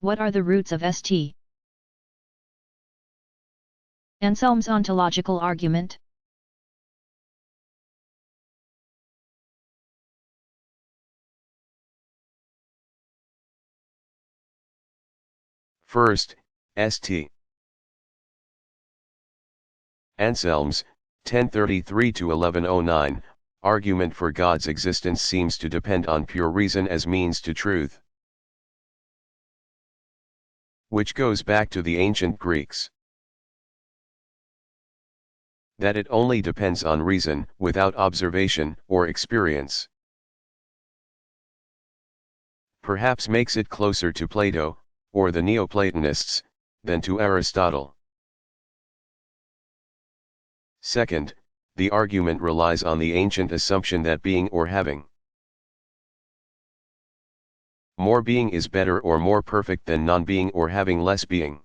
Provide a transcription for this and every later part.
What are the roots of St. Anselm's ontological argument? First, St. Anselm's, 1033–1109, argument for God's existence seems to depend on pure reason as means to truth, which goes back to the ancient Greeks. That it only depends on reason, without observation or experience, perhaps makes it closer to Plato, or the Neoplatonists, than to Aristotle. Second, the argument relies on the ancient assumption that being or having more being is better or more perfect than non-being or having less being.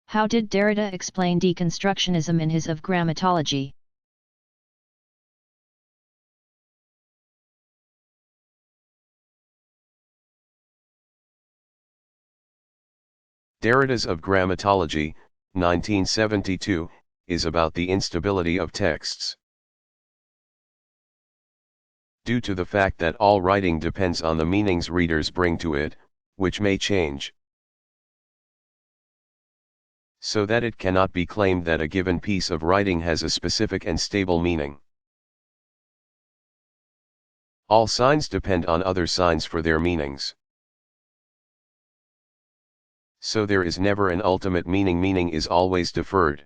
How did Derrida explain deconstructionism in his Of Grammatology? Derrida's Of Grammatology, 1972, is about the instability of texts. Due to the fact that all writing depends on the meanings readers bring to it, which may change, so that it cannot be claimed that a given piece of writing has a specific and stable meaning. All signs depend on other signs for their meanings. So there is never an ultimate meaning. Meaning is always deferred.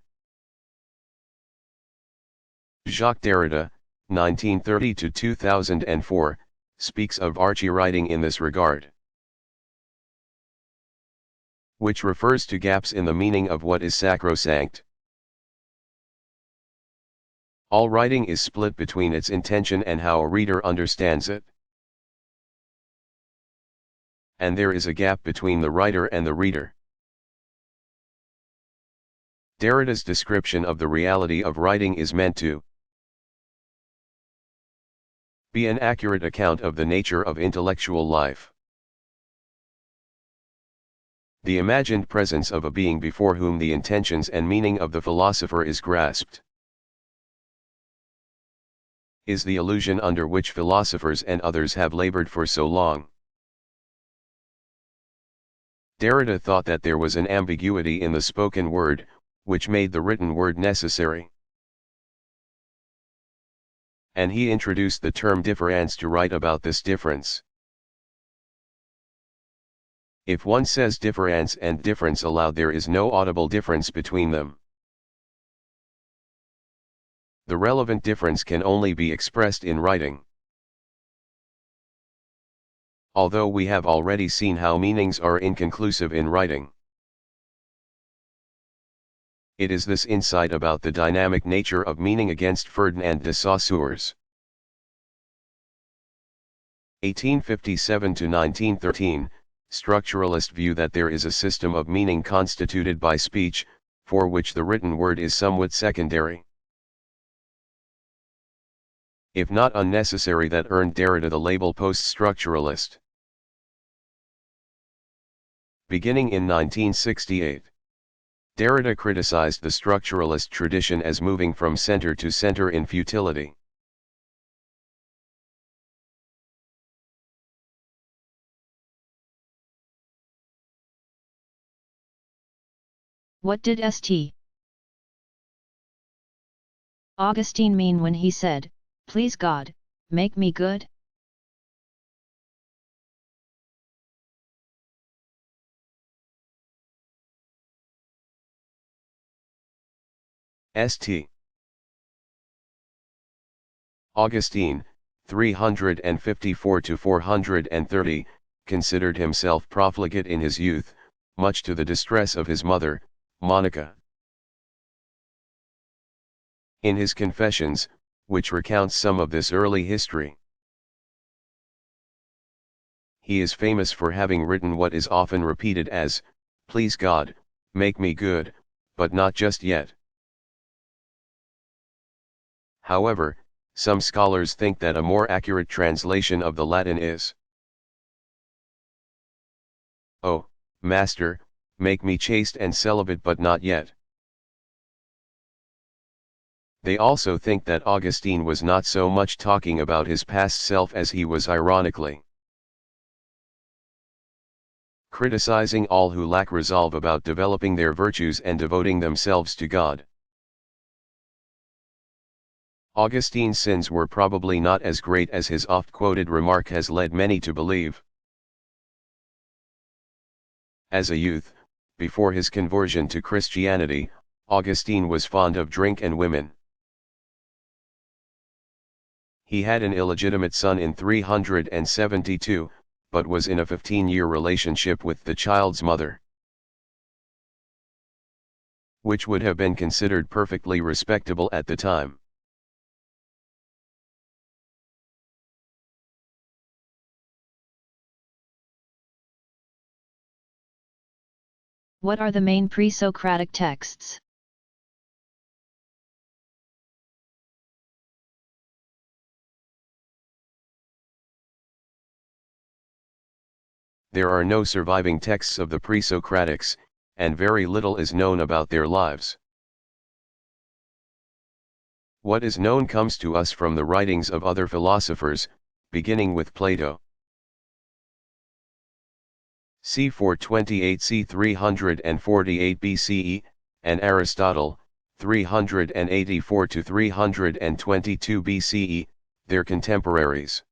Jacques Derrida, 1930–2004, speaks of archie-writing in this regard, which refers to gaps in the meaning of what is sacrosanct. All writing is split between its intention and how a reader understands it. And there is a gap between the writer and the reader. Derrida's description of the reality of writing is meant to be an accurate account of the nature of intellectual life. The imagined presence of a being before whom the intentions and meaning of the philosopher is grasped, is the illusion under which philosophers and others have labored for so long. Derrida thought that there was an ambiguity in the spoken word, which made the written word necessary. And he introduced the term difference to write about this difference. If one says difference and difference aloud, there is no audible difference between them. The relevant difference can only be expressed in writing. Although we have already seen how meanings are inconclusive in writing, it is this insight about the dynamic nature of meaning against Ferdinand de Saussure's 1857–1913, structuralist view that there is a system of meaning constituted by speech, for which the written word is somewhat secondary, if not unnecessary, that earned Derrida the label post-structuralist. Beginning in 1968, Derrida criticized the structuralist tradition as moving from center to center in futility. What did St. Augustine mean when he said, "Please God, make me good"? St. Augustine, 354–430, considered himself profligate in his youth, much to the distress of his mother, Monica. In his Confessions, which recounts some of this early history, he is famous for having written what is often repeated as, "Please God, make me good, but not just yet." However, some scholars think that a more accurate translation of the Latin is, "O Master, make me chaste and celibate but not yet." They also think that Augustine was not so much talking about his past self as he was ironically criticizing all who lack resolve about developing their virtues and devoting themselves to God. Augustine's sins were probably not as great as his oft-quoted remark has led many to believe. As a youth, before his conversion to Christianity, Augustine was fond of drink and women. He had an illegitimate son in 372, but was in a 15-year relationship with the child's mother, which would have been considered perfectly respectable at the time. What are the main pre-Socratic texts? There are no surviving texts of the pre-Socratics, and very little is known about their lives. What is known comes to us from the writings of other philosophers, beginning with Plato. C. 428 c. 348 BCE, and Aristotle, 384 to 322 BCE, their contemporaries.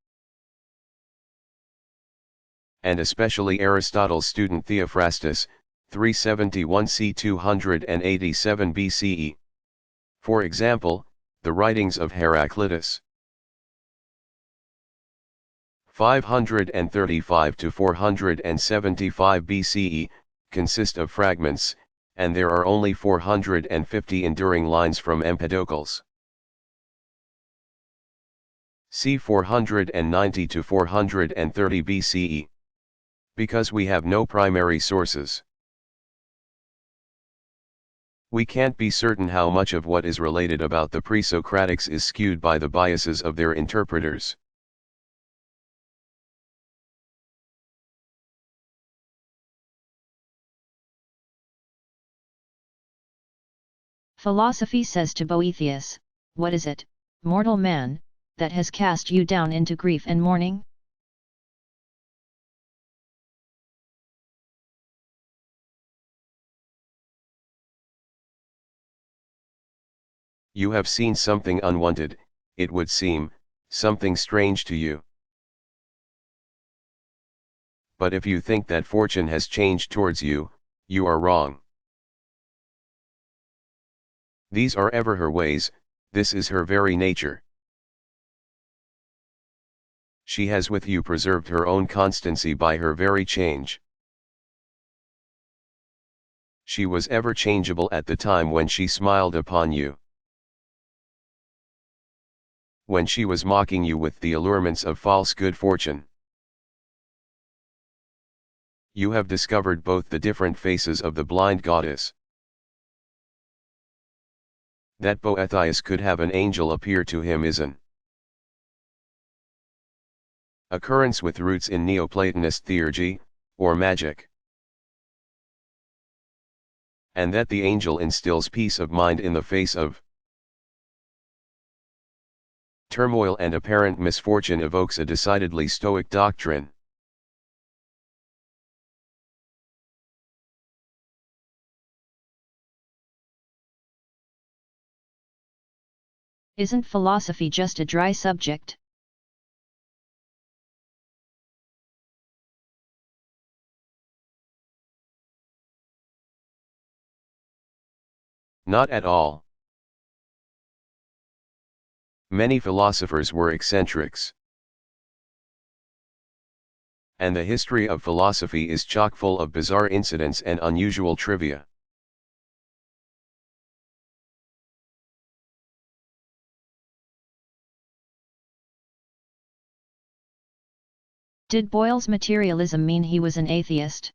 And especially Aristotle's student Theophrastus, 371 c. 287 BCE. For example, the writings of Heraclitus, 535 to 475 BCE, consist of fragments, and there are only 450 enduring lines from Empedocles. C. 490 to 430 BCE. Because we have no primary sources, we can't be certain how much of what is related about the pre-Socratics is skewed by the biases of their interpreters. Philosophy says to Boethius, "What is it, mortal man, that has cast you down into grief and mourning?" You have seen something unwanted, it would seem, something strange to you. But if you think that fortune has changed towards you, you are wrong. These are ever her ways, this is her very nature. She has with you preserved her own constancy by her very change. She was ever changeable at the time when she smiled upon you, when she was mocking you with the allurements of false good fortune. You have discovered both the different faces of the blind goddess. That Boethius could have an angel appear to him is an occurrence with roots in Neoplatonist theurgy, or magic. And that the angel instills peace of mind in the face of turmoil and apparent misfortune evokes a decidedly Stoic doctrine. Isn't philosophy just a dry subject? Not at all. Many philosophers were eccentrics. And the history of philosophy is chock full of bizarre incidents and unusual trivia. Did Boyle's materialism mean he was an atheist?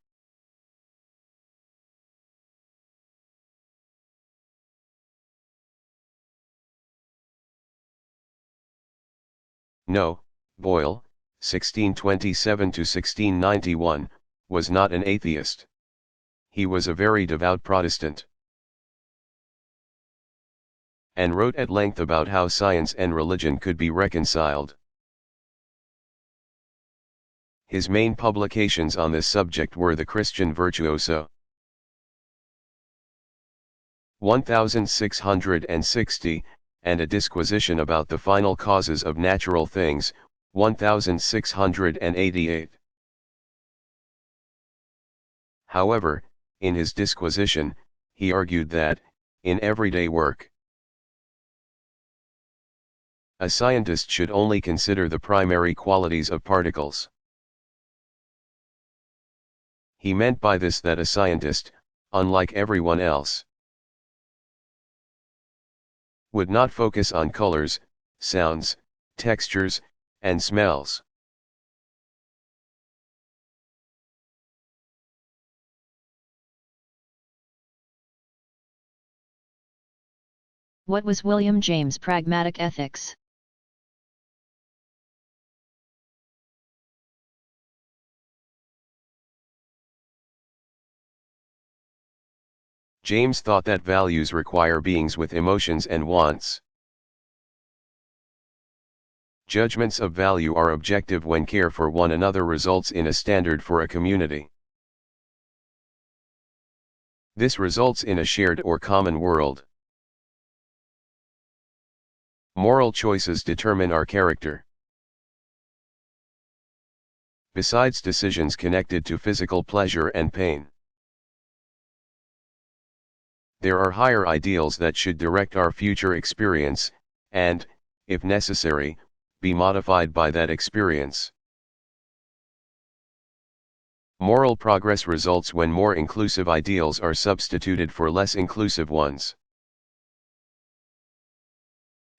No, Boyle, 1627–1691, was not an atheist. He was a very devout Protestant, and wrote at length about how science and religion could be reconciled. His main publications on this subject were The Christian Virtuoso, 1660, and A Disquisition about the Final Causes of Natural Things, 1688. However, in his disquisition, he argued that, in everyday work, a scientist should only consider the primary qualities of particles. He meant by this that a scientist, unlike everyone else, would not focus on colors, sounds, textures, and smells. What was William James' pragmatic ethics? James thought that values require beings with emotions and wants. Judgments of value are objective when care for one another results in a standard for a community. This results in a shared or common world. Moral choices determine our character. Besides decisions connected to physical pleasure and pain, there are higher ideals that should direct our future experience, and, if necessary, be modified by that experience. Moral progress results when more inclusive ideals are substituted for less inclusive ones.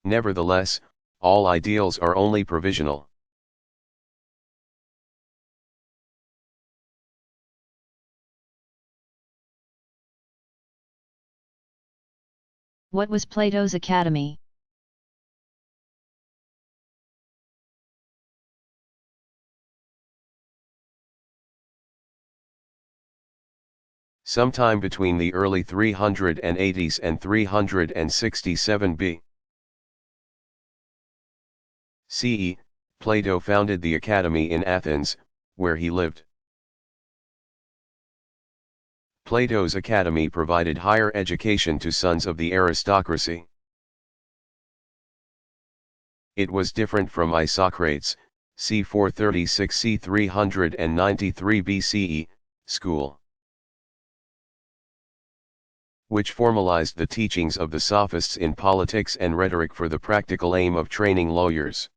Nevertheless, all ideals are only provisional. What was Plato's Academy? Sometime between the early 380s and 367 B. CE, Plato founded the Academy in Athens, where he lived. Plato's Academy provided higher education to sons of the aristocracy. It was different from Isocrates, c. 436–c. 393 BCE, school, which formalized the teachings of the sophists in politics and rhetoric for the practical aim of training lawyers.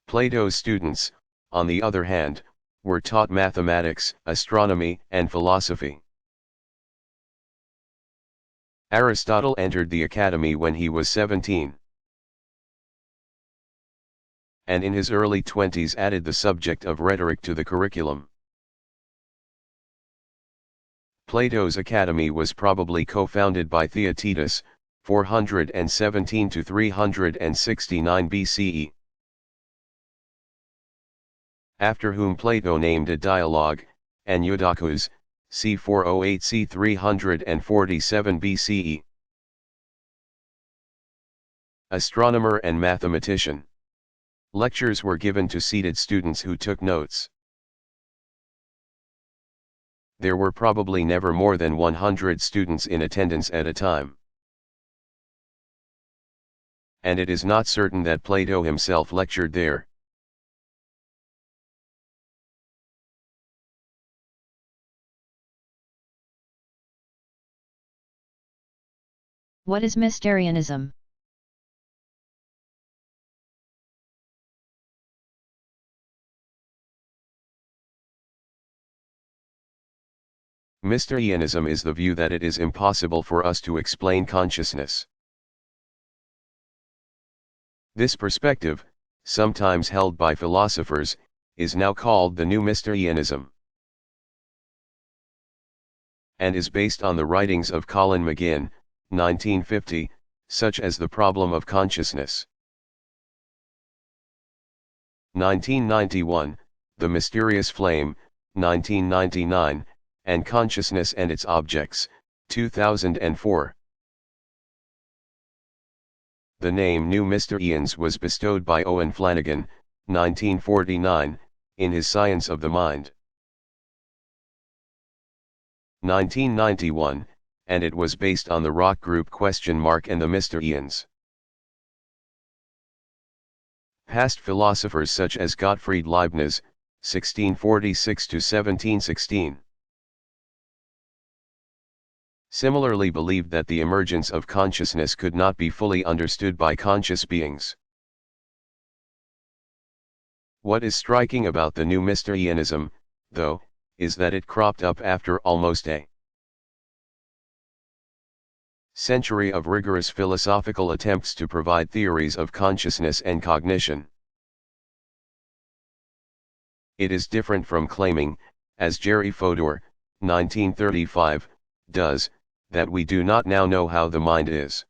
Plato's students, on the other hand, were taught mathematics, astronomy, and philosophy. Aristotle entered the academy when he was 17, and in his early 20s added the subject of rhetoric to the curriculum. Plato's Academy was probably co-founded by Theaetetus, 417–369 BCE. After whom Plato named a dialogue, and Eudacus, c. 408–c. 347 BCE. Astronomer and mathematician. Lectures were given to seated students who took notes. There were probably never more than 100 students in attendance at a time. And it is not certain that Plato himself lectured there. What is Mysterianism? Mysterianism is the view that it is impossible for us to explain consciousness. This perspective, sometimes held by philosophers, is now called the New Mysterianism, and is based on the writings of Colin McGinn, 1950, such as The Problem of Consciousness. 1991, The Mysterious Flame, 1999, and Consciousness and Its Objects, 2004. The name New Mr. Ians was bestowed by Owen Flanagan, 1949, in his Science of the Mind. 1991, and it was based on the rock group and the Mr. Ians. Past philosophers such as Gottfried Leibniz, 1646–1716. Similarly believed that the emergence of consciousness could not be fully understood by conscious beings. What is striking about the new Mr. Ianism, though, is that it cropped up after almost a century of rigorous philosophical attempts to provide theories of consciousness and cognition. It is different from claiming, as Jerry Fodor, 1935, does, that we do not now know how the mind is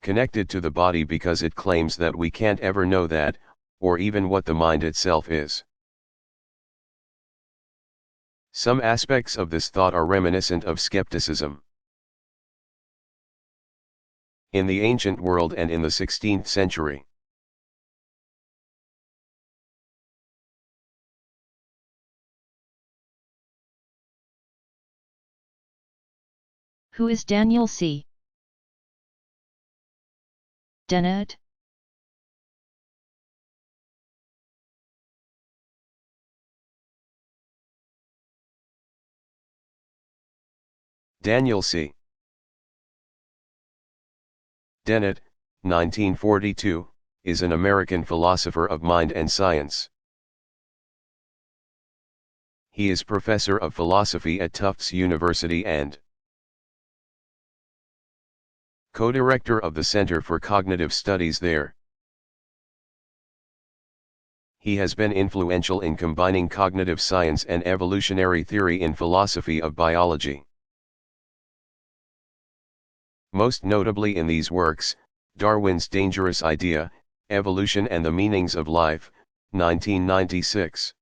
connected to the body, because it claims that we can't ever know that, or even what the mind itself is. Some aspects of this thought are reminiscent of skepticism. In the ancient world and in the 16th century. Who is Daniel C. Dennett? Daniel C. Dennett, 1942, is an American philosopher of mind and science. He is professor of philosophy at Tufts University and co-director of the Center for Cognitive Studies there. He has been influential in combining cognitive science and evolutionary theory in philosophy of biology. Most notably in these works, Darwin's Dangerous Idea, Evolution and the Meanings of Life, 1996.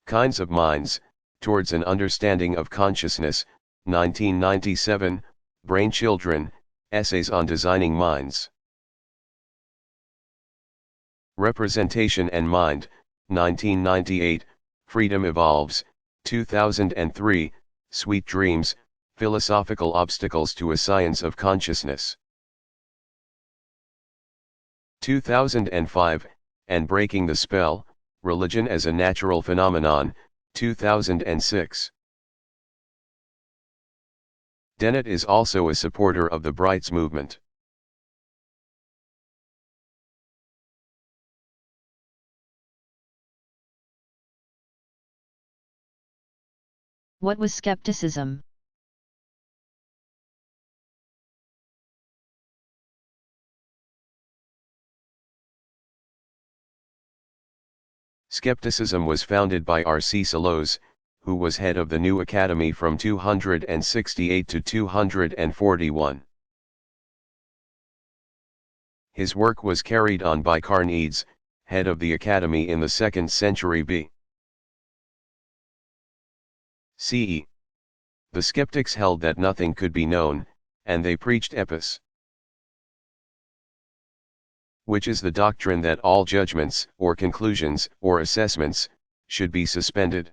Kinds of Minds, Towards an Understanding of Consciousness, 1997, Brain Children, Essays on Designing Minds. Representation and Mind, 1998, Freedom Evolves, 2003, Sweet Dreams, Philosophical Obstacles to a Science of Consciousness. 2005, and Breaking the Spell, Religion as a Natural Phenomenon, 2006. Dennett is also a supporter of the Brights movement. What was skepticism? Skepticism was founded by R.C. Selous, who was head of the New Academy from 268 to 241. His work was carried on by Carneades, head of the Academy in the 2nd century B. CE. The skeptics held that nothing could be known, and they preached epis, which is the doctrine that all judgments, or conclusions, or assessments, should be suspended.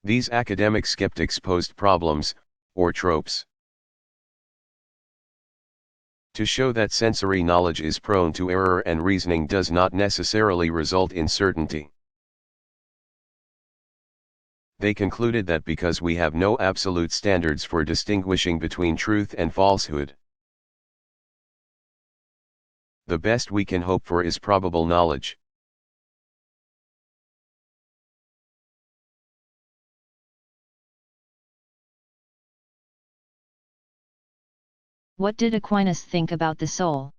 These academic skeptics posed problems, or tropes, to show that sensory knowledge is prone to error and reasoning does not necessarily result in certainty. They concluded that because we have no absolute standards for distinguishing between truth and falsehood, the best we can hope for is probable knowledge. What did Aquinas think about the soul?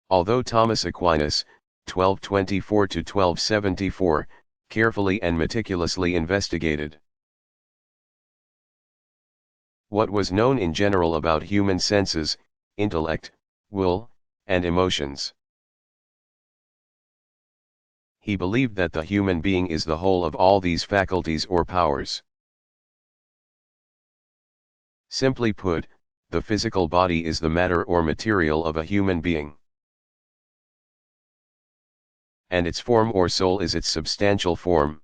Although Thomas Aquinas, 1224 to 1274, carefully and meticulously investigated. What was known in general about human senses, intellect, will, and emotions. He believed that the human being is the whole of all these faculties or powers. Simply put, the physical body is the matter or material of a human being, and its form or soul is its substantial form.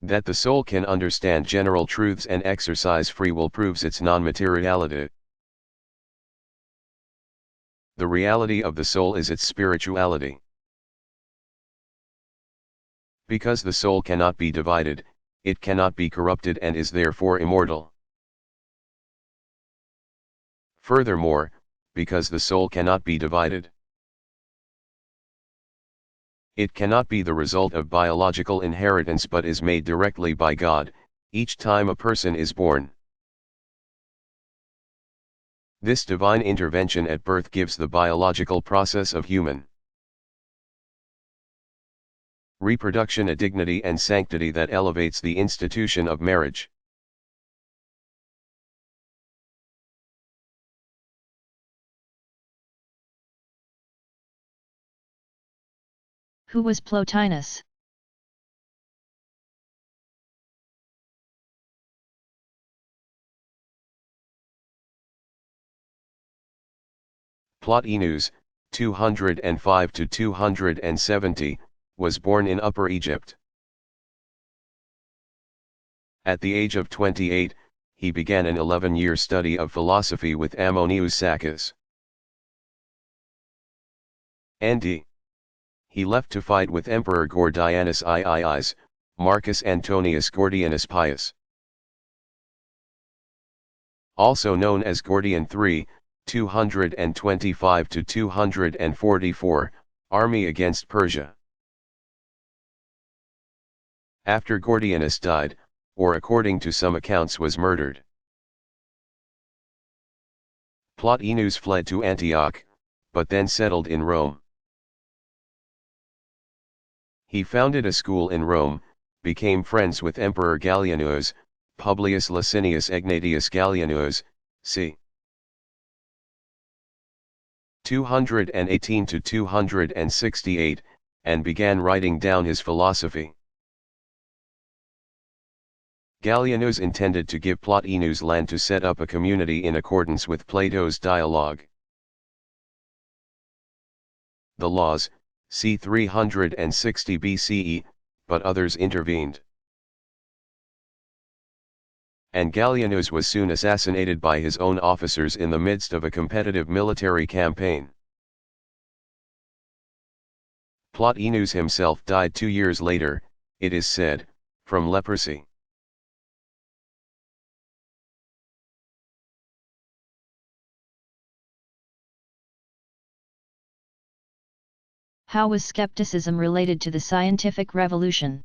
That the soul can understand general truths and exercise free will proves its non-materiality. The reality of the soul is its spirituality. Because the soul cannot be divided, it cannot be corrupted and is therefore immortal. Furthermore, because the soul cannot be divided, it cannot be the result of biological inheritance but is made directly by God, each time a person is born. This divine intervention at birth gives the biological process of human reproduction a dignity and sanctity that elevates the institution of marriage. Who was Plotinus? Plotinus, 205 to 270, was born in Upper Egypt. At the age of 28, he began an 11-year study of philosophy with Ammonius Saccas. N.D. He left to fight with Emperor Gordianus Iis, Marcus Antonius Gordianus Pius, also known as Gordian III, 225 to 244, army against Persia. After Gordianus died, or according to some accounts was murdered, Plotinus fled to Antioch, but then settled in Rome. He founded a school in Rome, became friends with Emperor Gallienus, Publius Licinius Egnatius Gallienus, c. 218 to 268, and began writing down his philosophy. Gallienus intended to give Plotinus land to set up a community in accordance with Plato's dialogue. The laws, c. 360 BCE, but others intervened. And Gallienus was soon assassinated by his own officers in the midst of a competitive military campaign. Plotinus himself died 2 years later, it is said, from leprosy. How was skepticism related to the scientific revolution?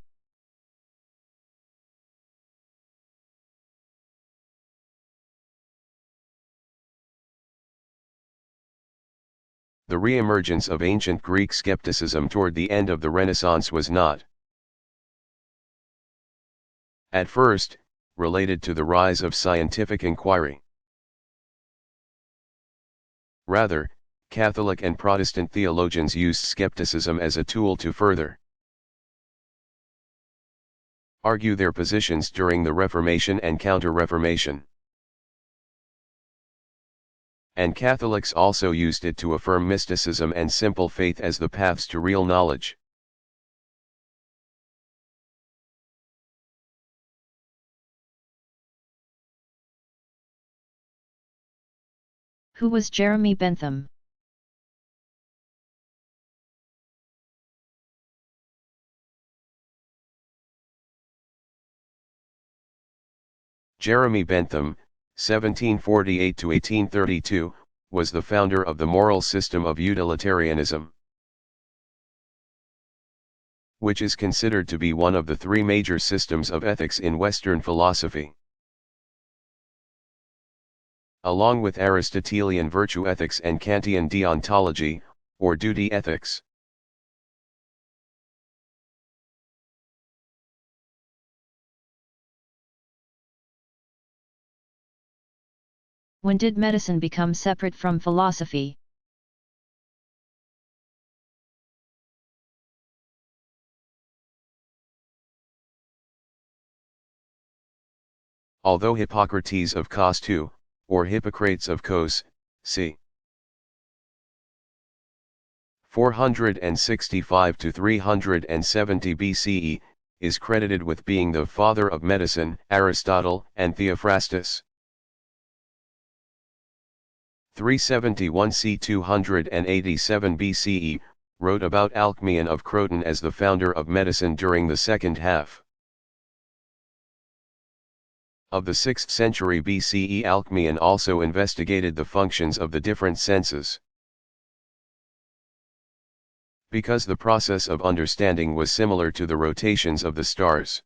The re-emergence of ancient Greek skepticism toward the end of the Renaissance was not, at first, related to the rise of scientific inquiry. Rather, Catholic and Protestant theologians used skepticism as a tool to further argue their positions during the Reformation and Counter-Reformation. And Catholics also used it to affirm mysticism and simple faith as the paths to real knowledge. Who was Jeremy Bentham? Jeremy Bentham, 1748 to 1832, was the founder of the moral system of utilitarianism, which is considered to be one of the three major systems of ethics in Western philosophy. Along with Aristotelian virtue ethics and Kantian deontology, or duty ethics. When did medicine become separate from philosophy? Although Hippocrates of Kos II, or Hippocrates of Kos, c. 465 to 370 BCE, is credited with being the father of medicine. Aristotle and Theophrastus. 371 c. 287 BCE, wrote about Alcmaeon of Croton as the founder of medicine during the second half of the 6th century BCE. Alcmaeon also investigated the functions of the different senses. Because the process of understanding was similar to the rotations of the stars,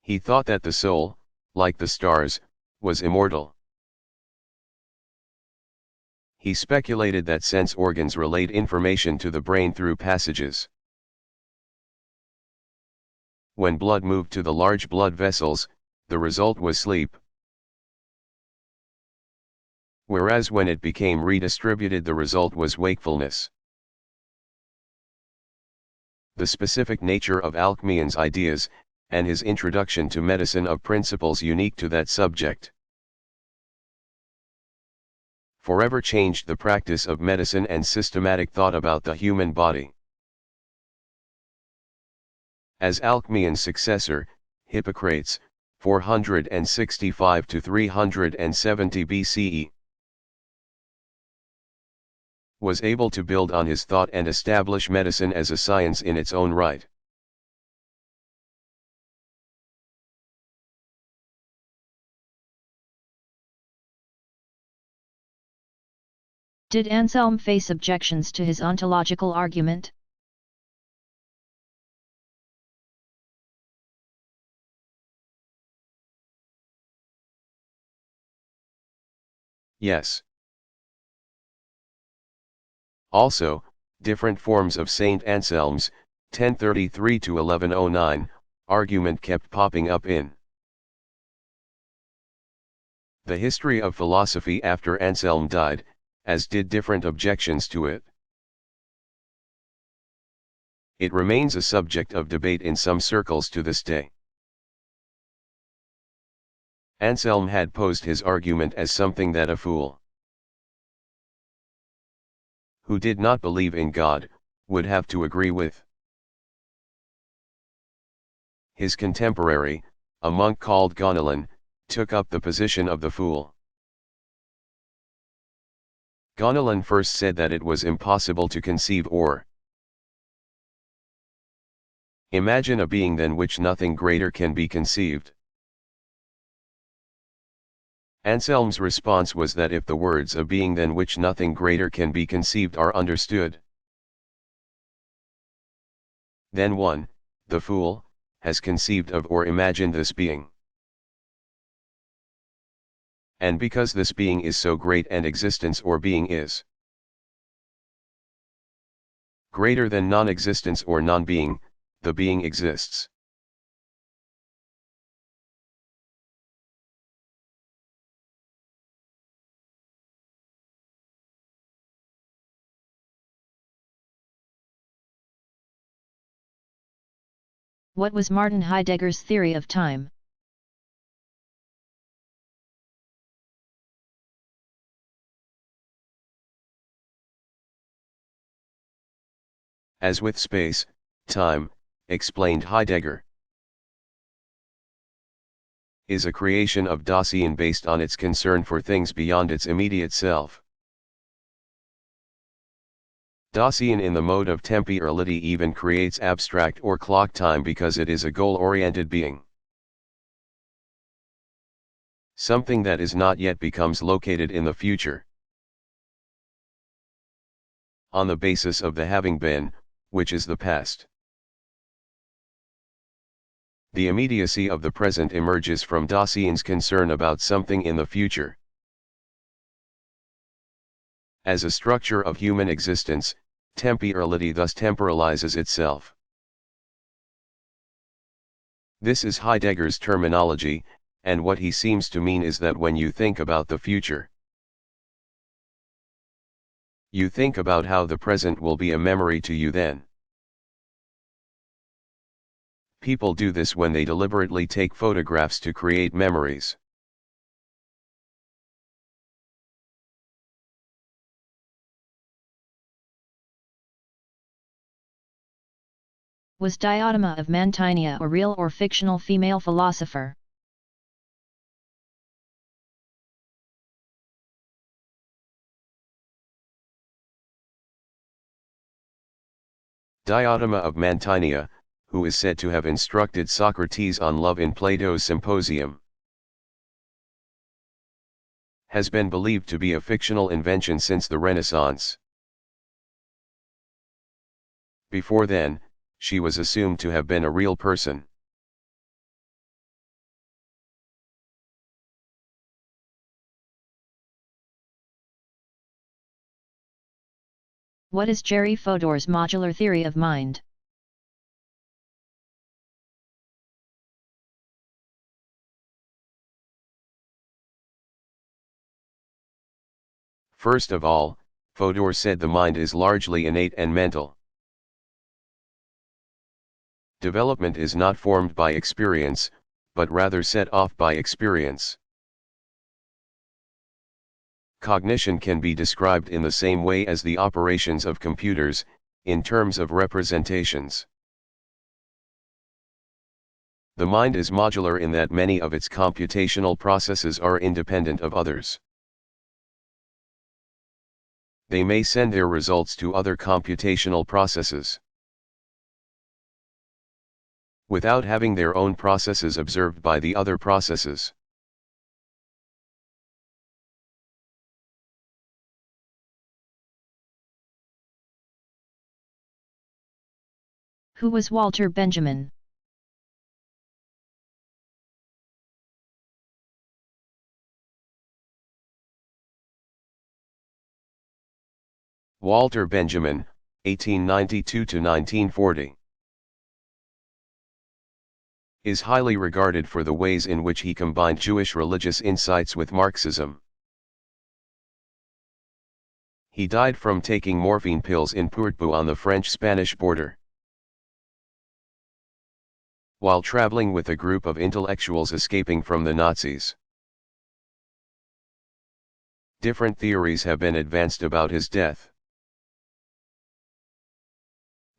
he thought that the soul, like the stars, was immortal. He speculated that sense organs relayed information to the brain through passages. When blood moved to the large blood vessels, the result was sleep. Whereas when it became redistributed, the result was wakefulness. The specific nature of Alcmaeon's ideas, and his introduction to medicine of principles unique to that subject, forever changed the practice of medicine and systematic thought about the human body. As Alcmaeon's successor, Hippocrates, 465 to 370 BCE, was able to build on his thought and establish medicine as a science in its own right. Did Anselm face objections to his ontological argument? Yes. Also, different forms of Saint Anselm's, 1033 to 1109, argument kept popping up in the history of philosophy after Anselm died, as did different objections to it. It remains a subject of debate in some circles to this day. Anselm had posed his argument as something that a fool who did not believe in God would have to agree with. His contemporary, a monk called Gonilon, took up the position of the fool. Gonilon first said that it was impossible to conceive or imagine a being than which nothing greater can be conceived. Anselm's response was that if the words "a being than which nothing greater can be conceived" are understood, then one, the fool, has conceived of or imagined this being. And because this being is so great and existence or being is greater than non-existence or non-being, the being exists. What was Martin Heidegger's theory of time? As with space, time, explained Heidegger, is a creation of Dasein based on its concern for things beyond its immediate self. Dasein in the mode of temporality even creates abstract or clock time because it is a goal-oriented being. Something that is not yet becomes located in the future, on the basis of the having been, which is the past. The immediacy of the present emerges from Dasein's concern about something in the future. As a structure of human existence, temporality thus temporalizes itself. This is Heidegger's terminology, and what he seems to mean is that when you think about the future, you think about how the present will be a memory to you then. People do this when they deliberately take photographs to create memories. Was Diotima of Mantinea a real or fictional female philosopher? Diotima of Mantinea, who is said to have instructed Socrates on love in Plato's Symposium, has been believed to be a fictional invention since the Renaissance. Before then, she was assumed to have been a real person. What is Jerry Fodor's modular theory of mind? First of all, Fodor said the mind is largely innate and mental. Development is not formed by experience, but rather set off by experience. Cognition can be described in the same way as the operations of computers, in terms of representations. The mind is modular in that many of its computational processes are independent of others. They may send their results to other computational processes, without having their own processes observed by the other processes. Who was Walter Benjamin? Walter Benjamin, 1892 to 1940. Is highly regarded for the ways in which he combined Jewish religious insights with Marxism. He died from taking morphine pills in Purtbu on the French-Spanish border, while traveling with a group of intellectuals escaping from the Nazis. Different theories have been advanced about his death.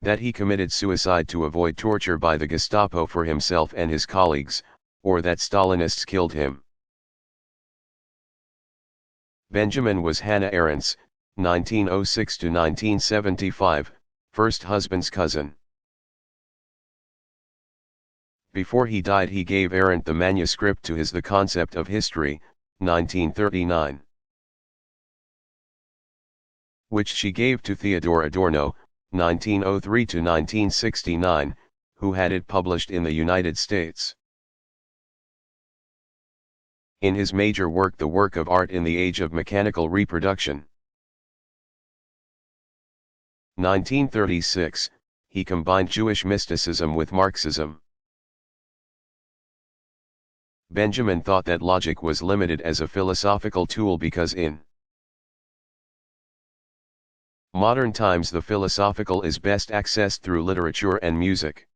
That he committed suicide to avoid torture by the Gestapo for himself and his colleagues, or that Stalinists killed him. Benjamin was Hannah Arendt's, 1906 to 1975, first husband's cousin. Before he died he gave Arendt the manuscript to his The Concept of History, 1939. Which she gave to Theodor Adorno, 1903 to 1969, who had it published in the United States. In his major work The Work of Art in the Age of Mechanical Reproduction, 1936, he combined Jewish mysticism with Marxism. Benjamin thought that logic was limited as a philosophical tool because in modern times the philosophical is best accessed through literature and music.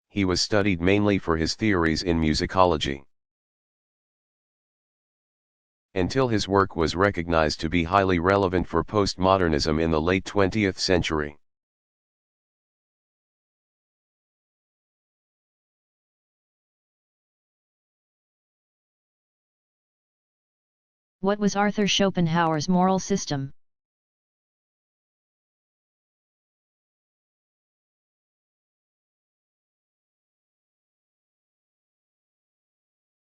He was studied mainly for his theories in musicology, until his work was recognized to be highly relevant for postmodernism in the late 20th century. What was Arthur Schopenhauer's moral system?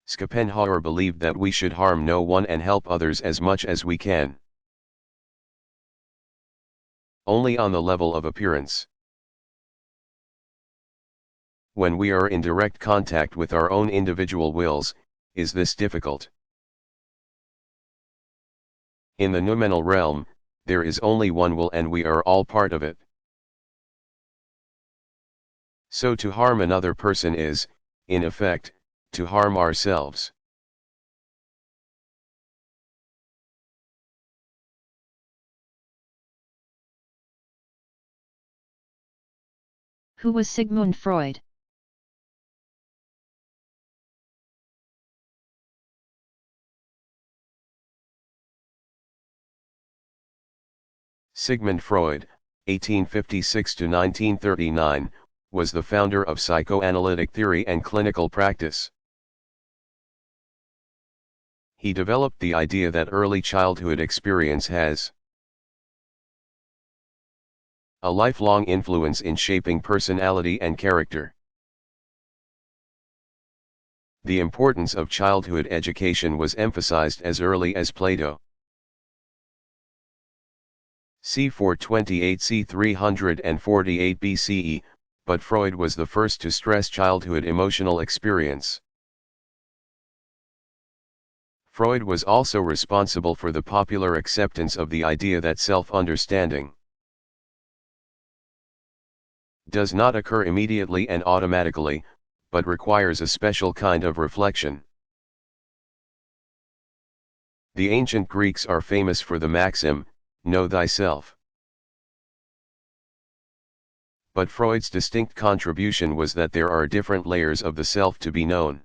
Schopenhauer believed that we should harm no one and help others as much as we can. Only on the level of appearance. When we are in direct contact with our own individual wills, is this difficult? In the noumenal realm, there is only one will and we are all part of it. So to harm another person is, in effect, to harm ourselves. Who was Sigmund Freud? Sigmund Freud, 1856 to 1939, was the founder of psychoanalytic theory and clinical practice. He developed the idea that early childhood experience has a lifelong influence in shaping personality and character. The importance of childhood education was emphasized as early as Plato. C. 428 c. 348 BCE, but Freud was the first to stress childhood emotional experience. Freud was also responsible for the popular acceptance of the idea that self-understanding does not occur immediately and automatically, but requires a special kind of reflection. The ancient Greeks are famous for the maxim, know thyself. But Freud's distinct contribution was that there are different layers of the self to be known.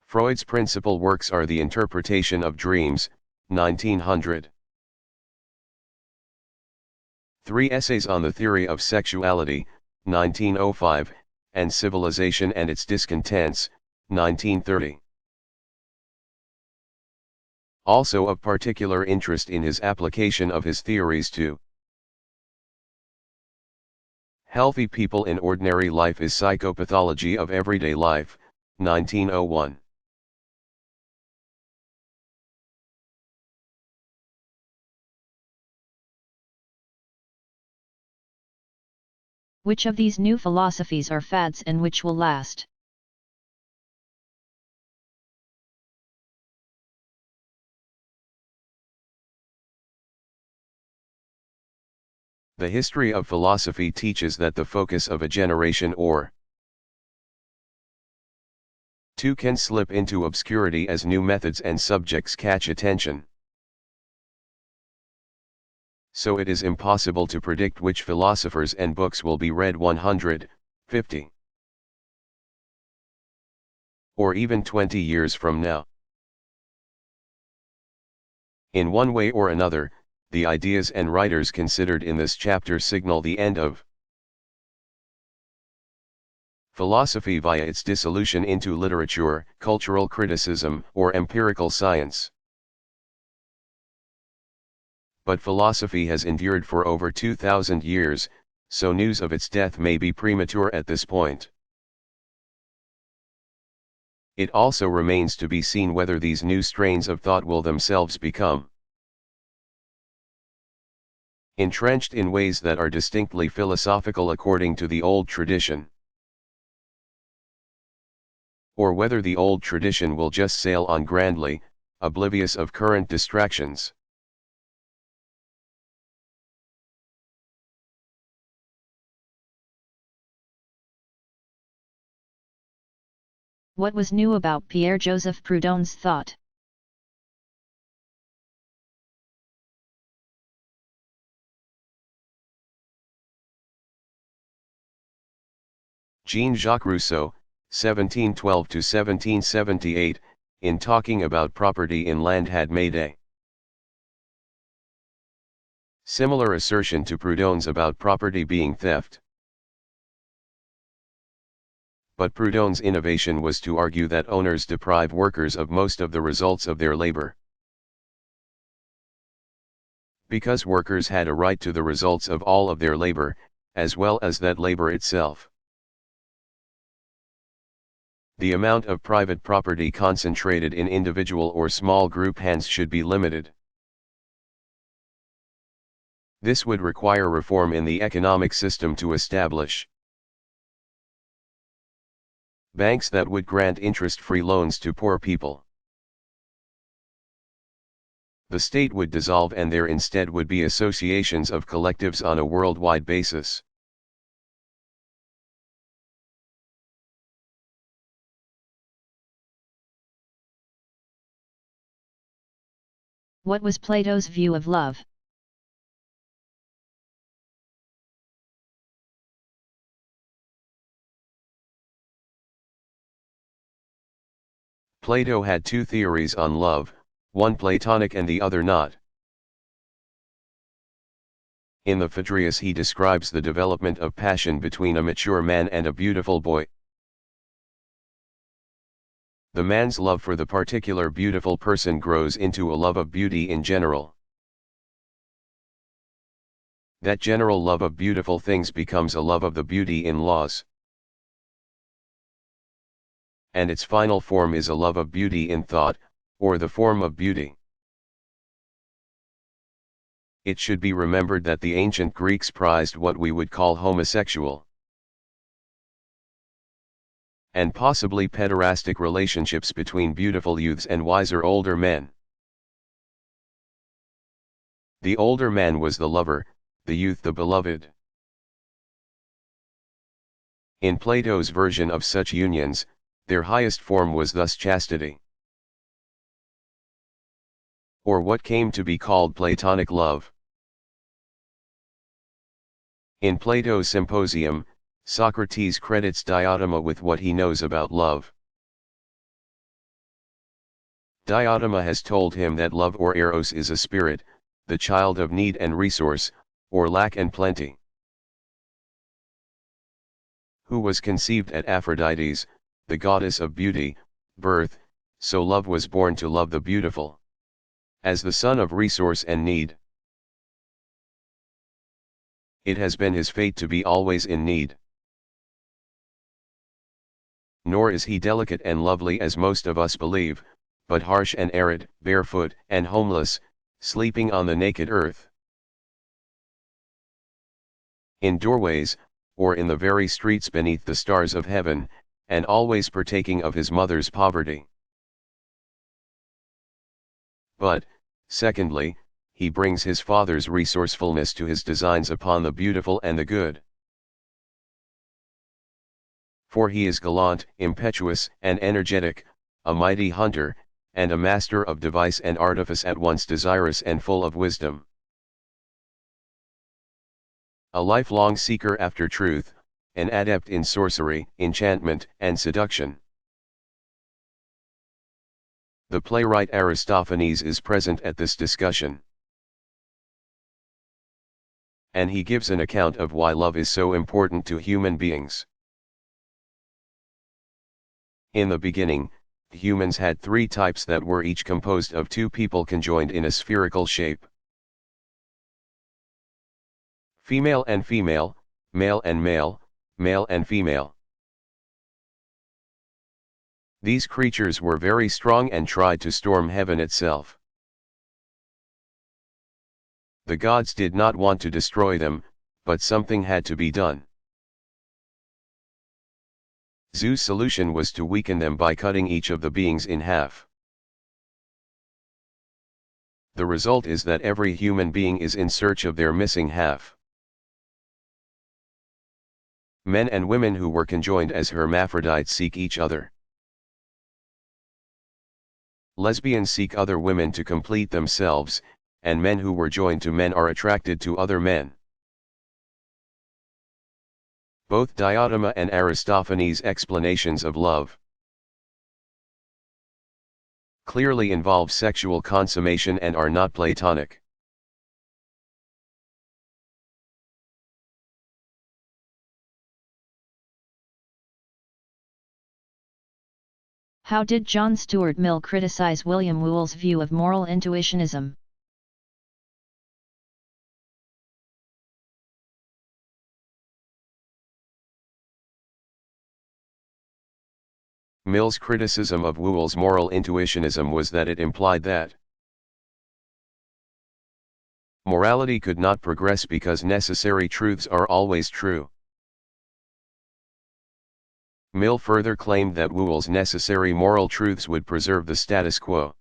Freud's principal works are The Interpretation of Dreams, 1900. 3 Essays on the Theory of Sexuality, 1905, and Civilization and Its Discontents, 1930. Also of particular interest in his application of his theories to healthy people in ordinary life is Psychopathology of Everyday Life, 1901. Which of these new philosophies are fads and which will last? The history of philosophy teaches that the focus of a generation or two can slip into obscurity as new methods and subjects catch attention. So it is impossible to predict which philosophers and books will be read 150 or even 20 years from now. In one way or another, the ideas and writers considered in this chapter signal the end of philosophy via its dissolution into literature, cultural criticism, or empirical science. But philosophy has endured for over 2,000 years, so news of its death may be premature at this point. It also remains to be seen whether these new strains of thought will themselves become entrenched in ways that are distinctly philosophical according to the old tradition, or whether the old tradition will just sail on grandly, oblivious of current distractions. What was new about Pierre-Joseph Proudhon's thought? Jean-Jacques Rousseau, 1712 to 1778, in talking about property in land had made a similar assertion to Proudhon's about property being theft. But Proudhon's innovation was to argue that owners deprive workers of most of the results of their labor, because workers had a right to the results of all of their labor, as well as that labor itself. The amount of private property concentrated in individual or small group hands should be limited. This would require reform in the economic system to establish banks that would grant interest-free loans to poor people. The state would dissolve and there instead would be associations of collectives on a worldwide basis. What was Plato's view of love? Plato had two theories on love, one Platonic and the other not. In the Phaedrus he describes the development of passion between a mature man and a beautiful boy. The man's love for the particular beautiful person grows into a love of beauty in general. That general love of beautiful things becomes a love of the beauty in laws. And its final form is a love of beauty in thought, or the form of beauty. It should be remembered that the ancient Greeks prized what we would call homosexual and possibly pederastic relationships between beautiful youths and wiser older men. The older man was the lover, the youth the beloved. In Plato's version of such unions, their highest form was thus chastity, or what came to be called Platonic love. In Plato's Symposium, Socrates credits Diotima with what he knows about love. Diotima has told him that love or eros is a spirit, the child of need and resource, or lack and plenty, who was conceived at Aphrodite's, the goddess of beauty, birth, so love was born to love the beautiful, as the son of resource and need. It has been his fate to be always in need. Nor is he delicate and lovely as most of us believe, but harsh and arid, barefoot and homeless, sleeping on the naked earth. In doorways, or in the very streets beneath the stars of heaven, and always partaking of his mother's poverty. But, secondly, he brings his father's resourcefulness to his designs upon the beautiful and the good. For he is gallant, impetuous, and energetic, a mighty hunter, and a master of device and artifice at once desirous and full of wisdom. A lifelong seeker after truth, an adept in sorcery, enchantment, and seduction. The playwright Aristophanes is present at this discussion, and he gives an account of why love is so important to human beings. In the beginning, humans had three types that were each composed of two people conjoined in a spherical shape. Female and female, male and male, male and female. These creatures were very strong and tried to storm heaven itself. The gods did not want to destroy them, but something had to be done. Zeus' solution was to weaken them by cutting each of the beings in half. The result is that every human being is in search of their missing half. Men and women who were conjoined as hermaphrodites seek each other. Lesbians seek other women to complete themselves, and men who were joined to men are attracted to other men. Both Diotima and Aristophanes' explanations of love clearly involve sexual consummation and are not Platonic. How did John Stuart Mill criticize William Whewell's view of moral intuitionism? Mill's criticism of Whewell's moral intuitionism was that it implied that morality could not progress because necessary truths are always true. Mill further claimed that Whewell's necessary moral truths would preserve the status quo.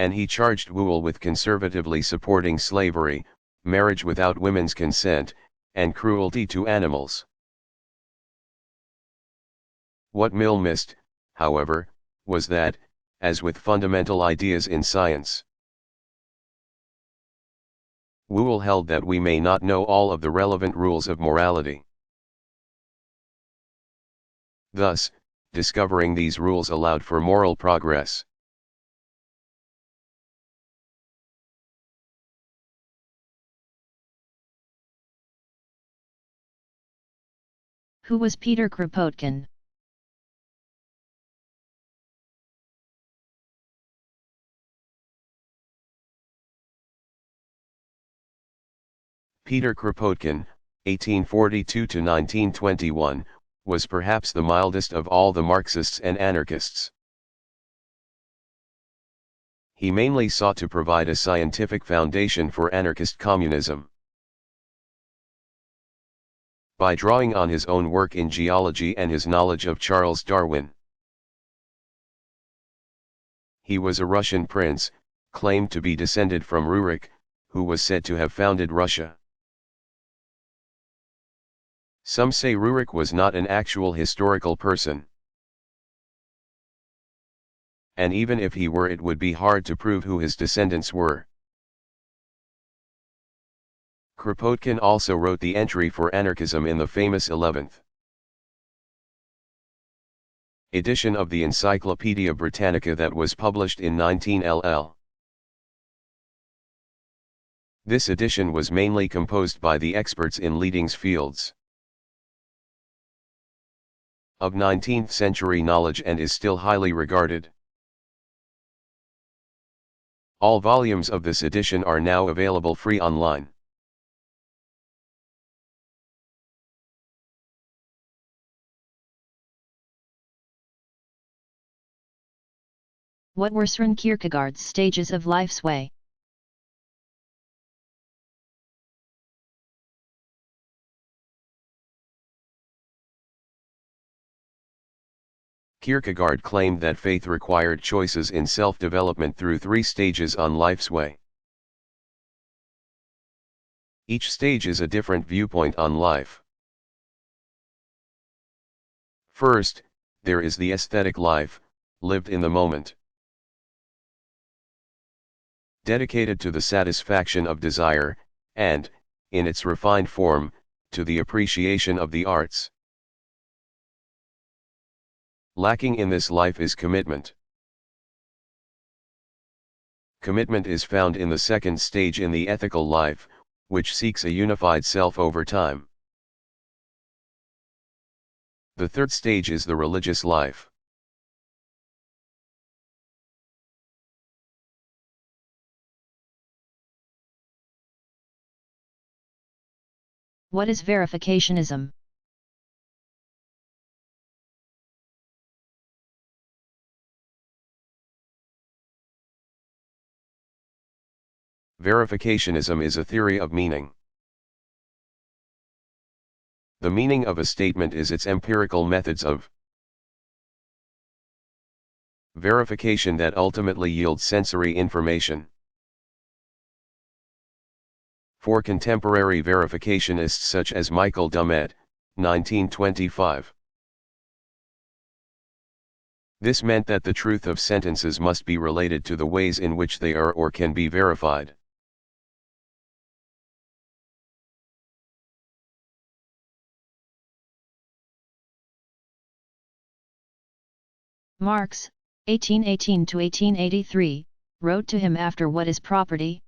and he charged Whewell with conservatively supporting slavery, marriage without women's consent, and cruelty to animals. What Mill missed, however, was that, as with fundamental ideas in science, Whewell held that we may not know all of the relevant rules of morality. Thus, discovering these rules allowed for moral progress. Who was Peter Kropotkin? Peter Kropotkin, 1842–1921, was perhaps the mildest of all the Marxists and anarchists. He mainly sought to provide a scientific foundation for anarchist communism. By drawing on his own work in geology and his knowledge of Charles Darwin. He was a Russian prince, claimed to be descended from Rurik, who was said to have founded Russia. Some say Rurik was not an actual historical person. And even if he were, it would be hard to prove who his descendants were. Kropotkin also wrote the entry for anarchism in the famous 11th edition of the Encyclopaedia Britannica that was published in 19LL. This edition was mainly composed by the experts in leading fields of 19th century knowledge and is still highly regarded. All volumes of this edition are now available free online. What were Søren Kierkegaard's stages of life's way? Kierkegaard claimed that faith required choices in self-development through 3 stages on life's way. Each stage is a different viewpoint on life. First, there is the aesthetic life, lived in the moment, dedicated to the satisfaction of desire, and, in its refined form, to the appreciation of the arts. Lacking in this life is commitment. Commitment is found in the second stage in the ethical life, which seeks a unified self over time. The third stage is the religious life. What is verificationism? Verificationism is a theory of meaning. The meaning of a statement is its empirical methods of verification that ultimately yield sensory information. For contemporary verificationists such as Michael Dummett, 1925, this meant that the truth of sentences must be related to the ways in which they are or can be verified. Marx, 1818–1883, wrote to him after What is Property?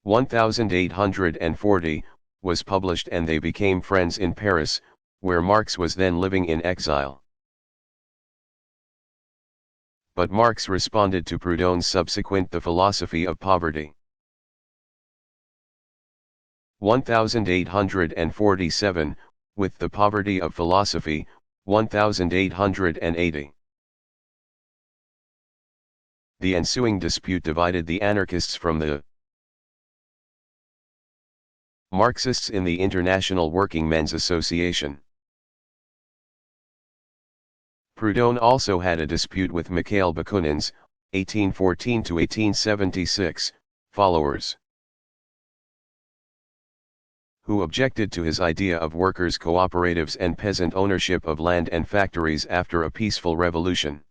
"1840 was published and they became friends in Paris, where Marx was then living in exile. But Marx responded to Proudhon's subsequent The Philosophy of Poverty. 1847, with The Poverty of Philosophy, 1880. The ensuing dispute divided the anarchists from the Marxists in the International Working Men's Association. Proudhon also had a dispute with Mikhail Bakunin's, 1814–1876, followers, who objected to his idea of workers' cooperatives and peasant ownership of land and factories after a peaceful revolution.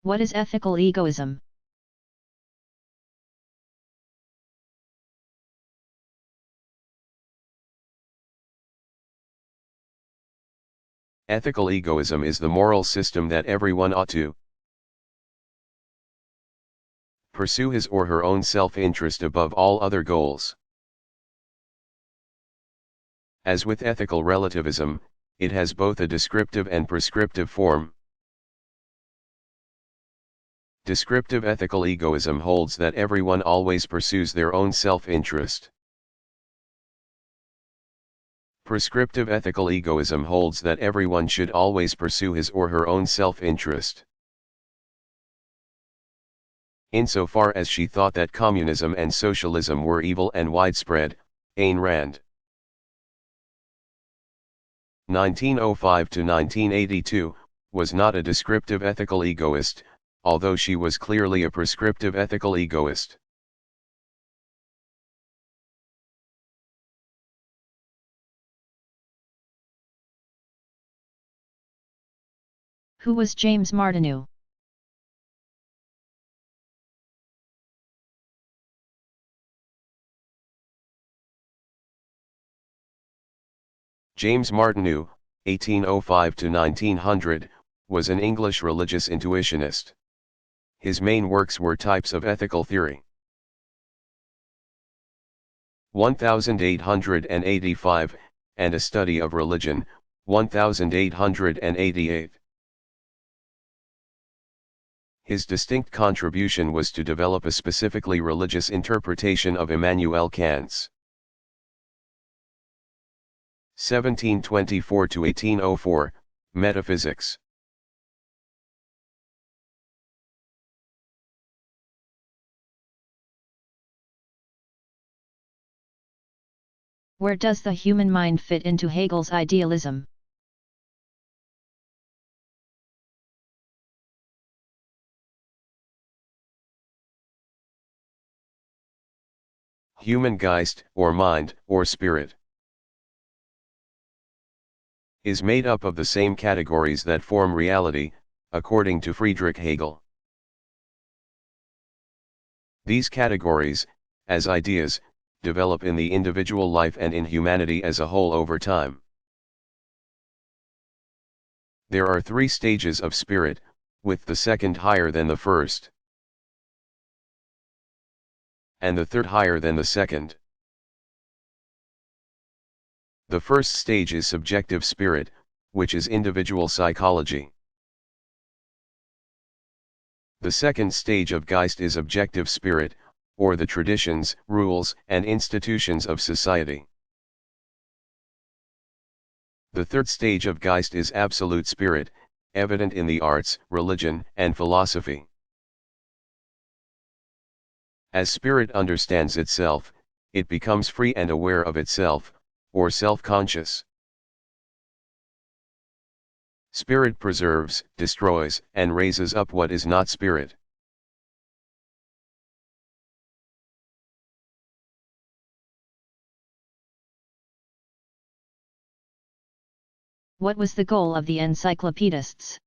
What is ethical egoism? Ethical egoism is the moral system that everyone ought to pursue his or her own self-interest above all other goals. As with ethical relativism, it has both a descriptive and prescriptive form. Descriptive ethical egoism holds that everyone always pursues their own self-interest. Prescriptive ethical egoism holds that everyone should always pursue his or her own self-interest. Insofar as she thought that communism and socialism were evil and widespread, Ayn Rand, 1905–1982, was not a descriptive ethical egoist, although she was clearly a prescriptive ethical egoist. Who was James Martineau? James Martineau, 1805–1900, was an English religious intuitionist. His main works were Types of Ethical Theory, 1885, and A Study of Religion, 1888. His distinct contribution was to develop a specifically religious interpretation of Immanuel Kant's 1724–1804, Metaphysics. Where does the human mind fit into Hegel's idealism? Human Geist, or mind, or spirit, is made up of the same categories that form reality, according to Friedrich Hegel. These categories, as ideas, develop in the individual life and in humanity as a whole over time. There are three stages of spirit, with the second higher than the first, and the third higher than the second. The first stage is subjective spirit, which is individual psychology. The second stage of Geist is objective spirit, or the traditions, rules, and institutions of society. The third stage of Geist is absolute spirit, evident in the arts, religion, and philosophy. As spirit understands itself, it becomes free and aware of itself, or self-conscious. Spirit preserves, destroys, and raises up what is not spirit. What was the goal of the encyclopedists?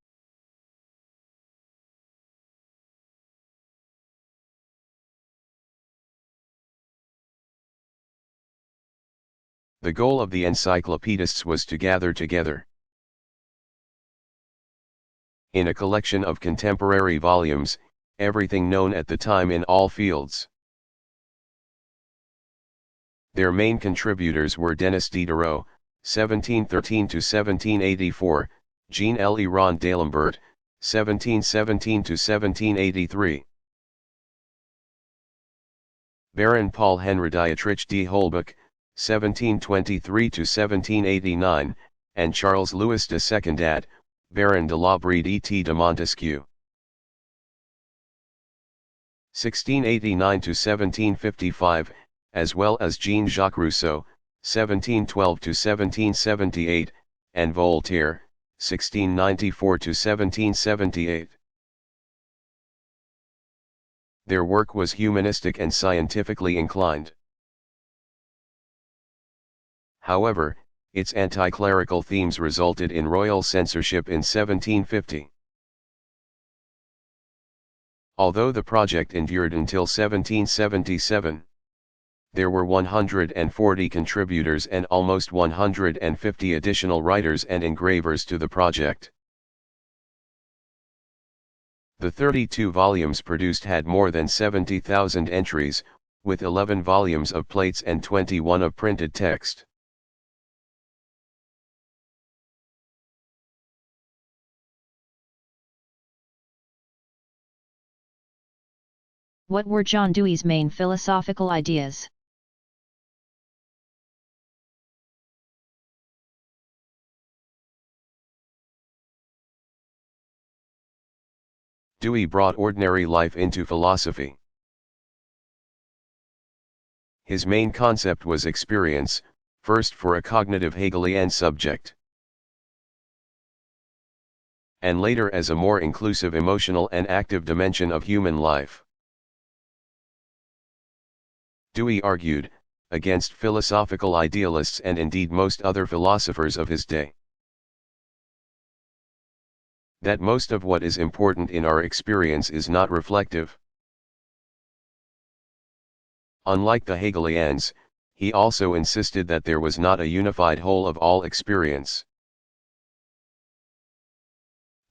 The goal of the encyclopedists was to gather together, in a collection of contemporary volumes, everything known at the time in all fields. Their main contributors were Denis Diderot, 1713–1784, Jean-Louis d'Alembert, 1717–1783. Baron Paul Henri Dietrich de Holbach, 1723–1789, and Charles Louis de Secondat, Baron de la Brede et de Montesquieu. 1689 to 1755, as well as Jean-Jacques Rousseau, 1712 to 1778, and Voltaire, 1694 to 1778. Their work was humanistic and scientifically inclined. However, its anti-clerical themes resulted in royal censorship in 1750. Although the project endured until 1777, there were 140 contributors and almost 150 additional writers and engravers to the project. The 32 volumes produced had more than 70,000 entries, with 11 volumes of plates and 21 of printed text. What were John Dewey's main philosophical ideas? Dewey brought ordinary life into philosophy. His main concept was experience, first for a cognitive Hegelian subject, and later as a more inclusive emotional and active dimension of human life. Dewey argued, against philosophical idealists and indeed most other philosophers of his day, that most of what is important in our experience is not reflective. Unlike the Hegelians, he also insisted that there was not a unified whole of all experience,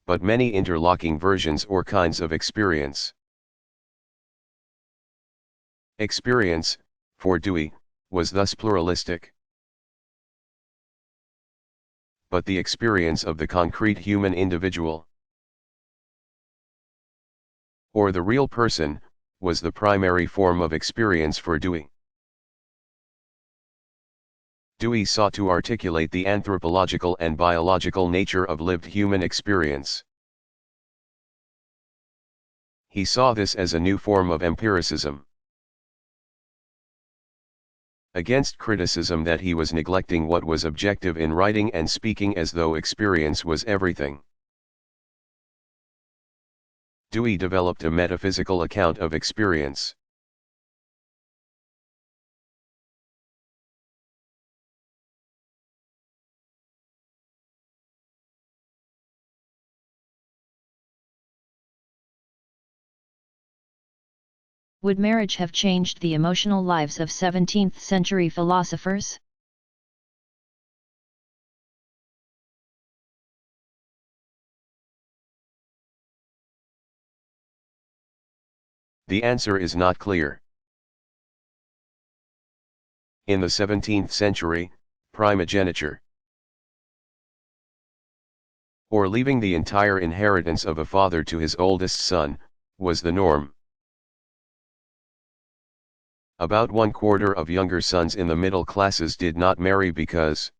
but many interlocking versions or kinds of experience. Experience, for Dewey, was thus pluralistic. But the experience of the concrete human individual, or the real person, was the primary form of experience for Dewey. Dewey sought to articulate the anthropological and biological nature of lived human experience. He saw this as a new form of empiricism. Against criticism that he was neglecting what was objective in writing and speaking as though experience was everything, Dewey developed a metaphysical account of experience. Would marriage have changed the emotional lives of 17th-century philosophers? The answer is not clear. In the 17th century, primogeniture, or leaving the entire inheritance of a father to his oldest son, was the norm. About 1/4 of younger sons in the middle classes did not marry because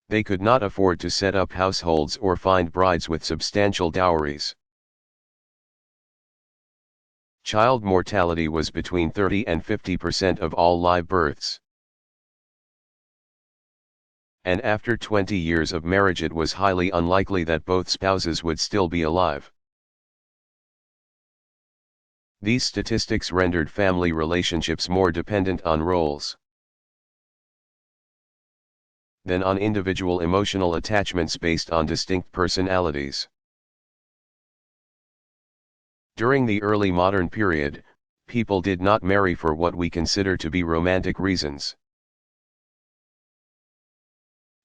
they could not afford to set up households or find brides with substantial dowries. Child mortality was between 30 and 50% of all live births. And after 20 years of marriage it was highly unlikely that both spouses would still be alive. These statistics rendered family relationships more dependent on roles than on individual emotional attachments based on distinct personalities. During the early modern period, people did not marry for what we consider to be romantic reasons.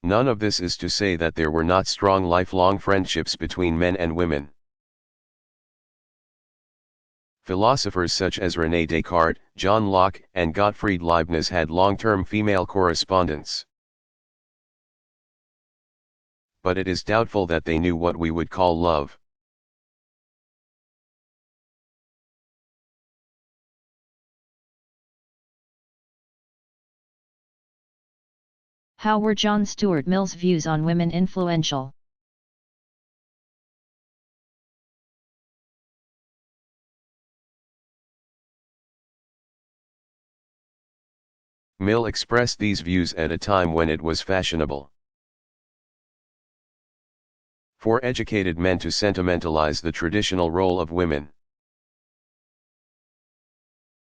None of this is to say that there were not strong lifelong friendships between men and women. Philosophers such as René Descartes, John Locke, and Gottfried Leibniz had long-term female correspondents. But it is doubtful that they knew what we would call love. How were John Stuart Mill's views on women influential? Mill expressed these views at a time when it was fashionable for educated men to sentimentalize the traditional role of women.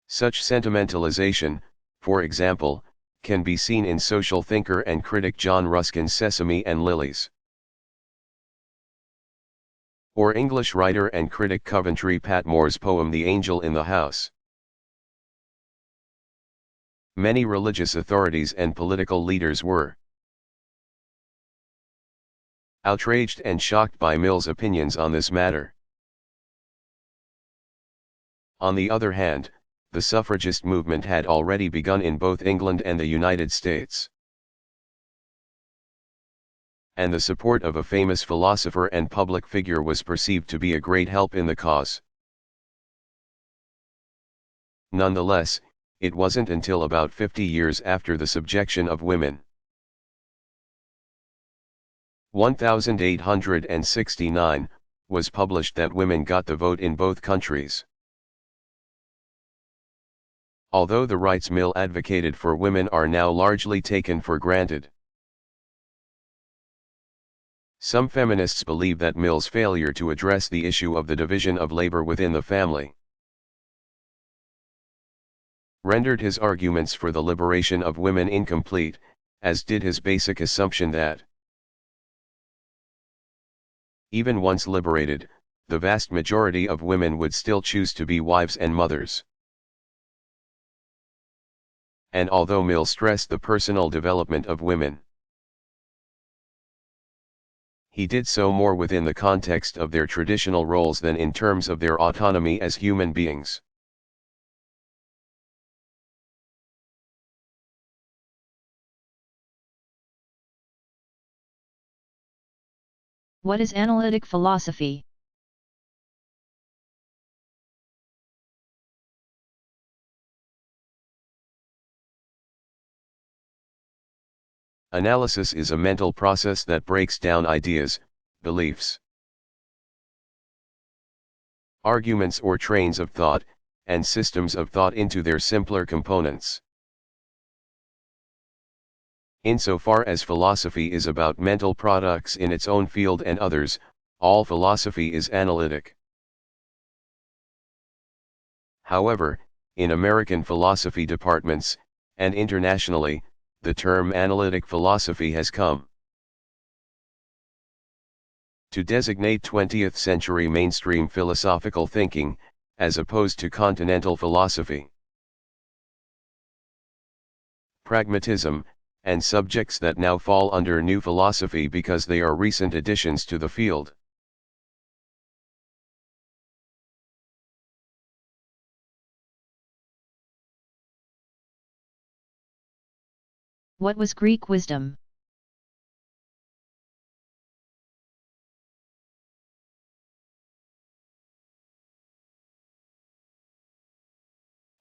Such sentimentalization, for example, can be seen in social thinker and critic John Ruskin's Sesame and Lilies, or English writer and critic Coventry Patmore's poem The Angel in the House. Many religious authorities and political leaders were outraged and shocked by Mill's opinions on this matter. On the other hand, the suffragist movement had already begun in both England and the United States, and the support of a famous philosopher and public figure was perceived to be a great help in the cause. Nonetheless, it wasn't until about 50 years after the subjection of women, 1869, was published that women got the vote in both countries. Although the rights Mill advocated for women are now largely taken for granted, some feminists believe that Mill's failure to address the issue of the division of labor within the family rendered his arguments for the liberation of women incomplete, as did his basic assumption that, even once liberated, the vast majority of women would still choose to be wives and mothers. And although Mill stressed the personal development of women, he did so more within the context of their traditional roles than in terms of their autonomy as human beings. What is analytic philosophy? Analysis is a mental process that breaks down ideas, beliefs, arguments or trains of thought, and systems of thought into their simpler components. Insofar as philosophy is about mental products in its own field and others, all philosophy is analytic. However, in American philosophy departments, and internationally, the term analytic philosophy has come to designate 20th century mainstream philosophical thinking, as opposed to continental philosophy, pragmatism, and subjects that now fall under new philosophy because they are recent additions to the field. What was Greek wisdom?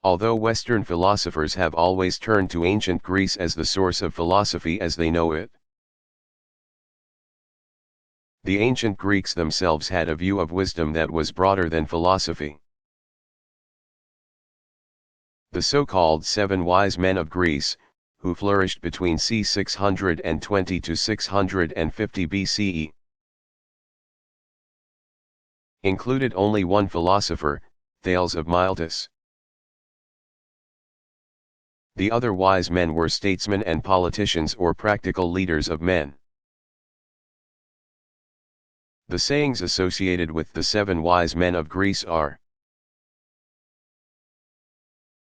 Although Western philosophers have always turned to ancient Greece as the source of philosophy as they know it, the ancient Greeks themselves had a view of wisdom that was broader than philosophy. The so-called seven wise men of Greece, who flourished between c. 620 to 650 BCE, included only one philosopher, Thales of Miletus. The other wise men were statesmen and politicians or practical leaders of men. The sayings associated with the seven wise men of Greece are: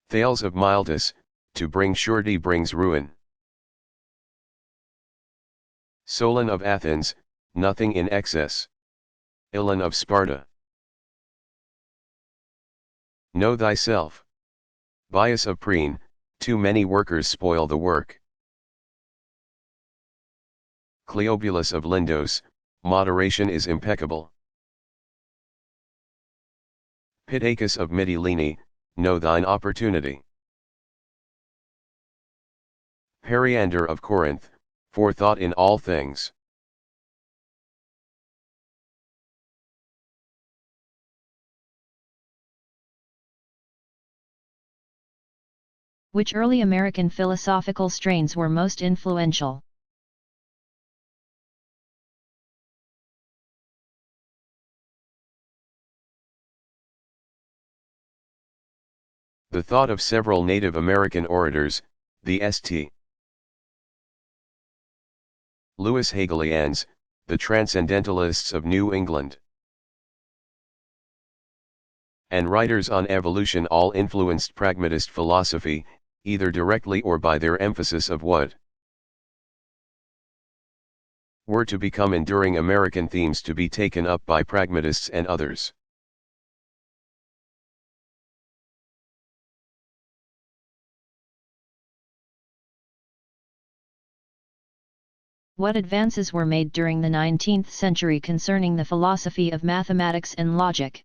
Thales of Miletus, to bring surety brings ruin. Solon of Athens, nothing in excess. Ilan of Sparta, know thyself. Bias of Priene, too many workers spoil the work. Cleobulus of Lindos, moderation is impeccable. Pittacus of Mytilene, know thine opportunity. Periander of Corinth, Forethought in all things. Which early American philosophical strains were most influential? The thought of several Native American orators, the St. Louis Hegelians, the Transcendentalists of New England, and writers on evolution all influenced pragmatist philosophy, either directly or by their emphasis of what were to become enduring American themes to be taken up by pragmatists and others. What advances were made during the 19th century concerning the philosophy of mathematics and logic?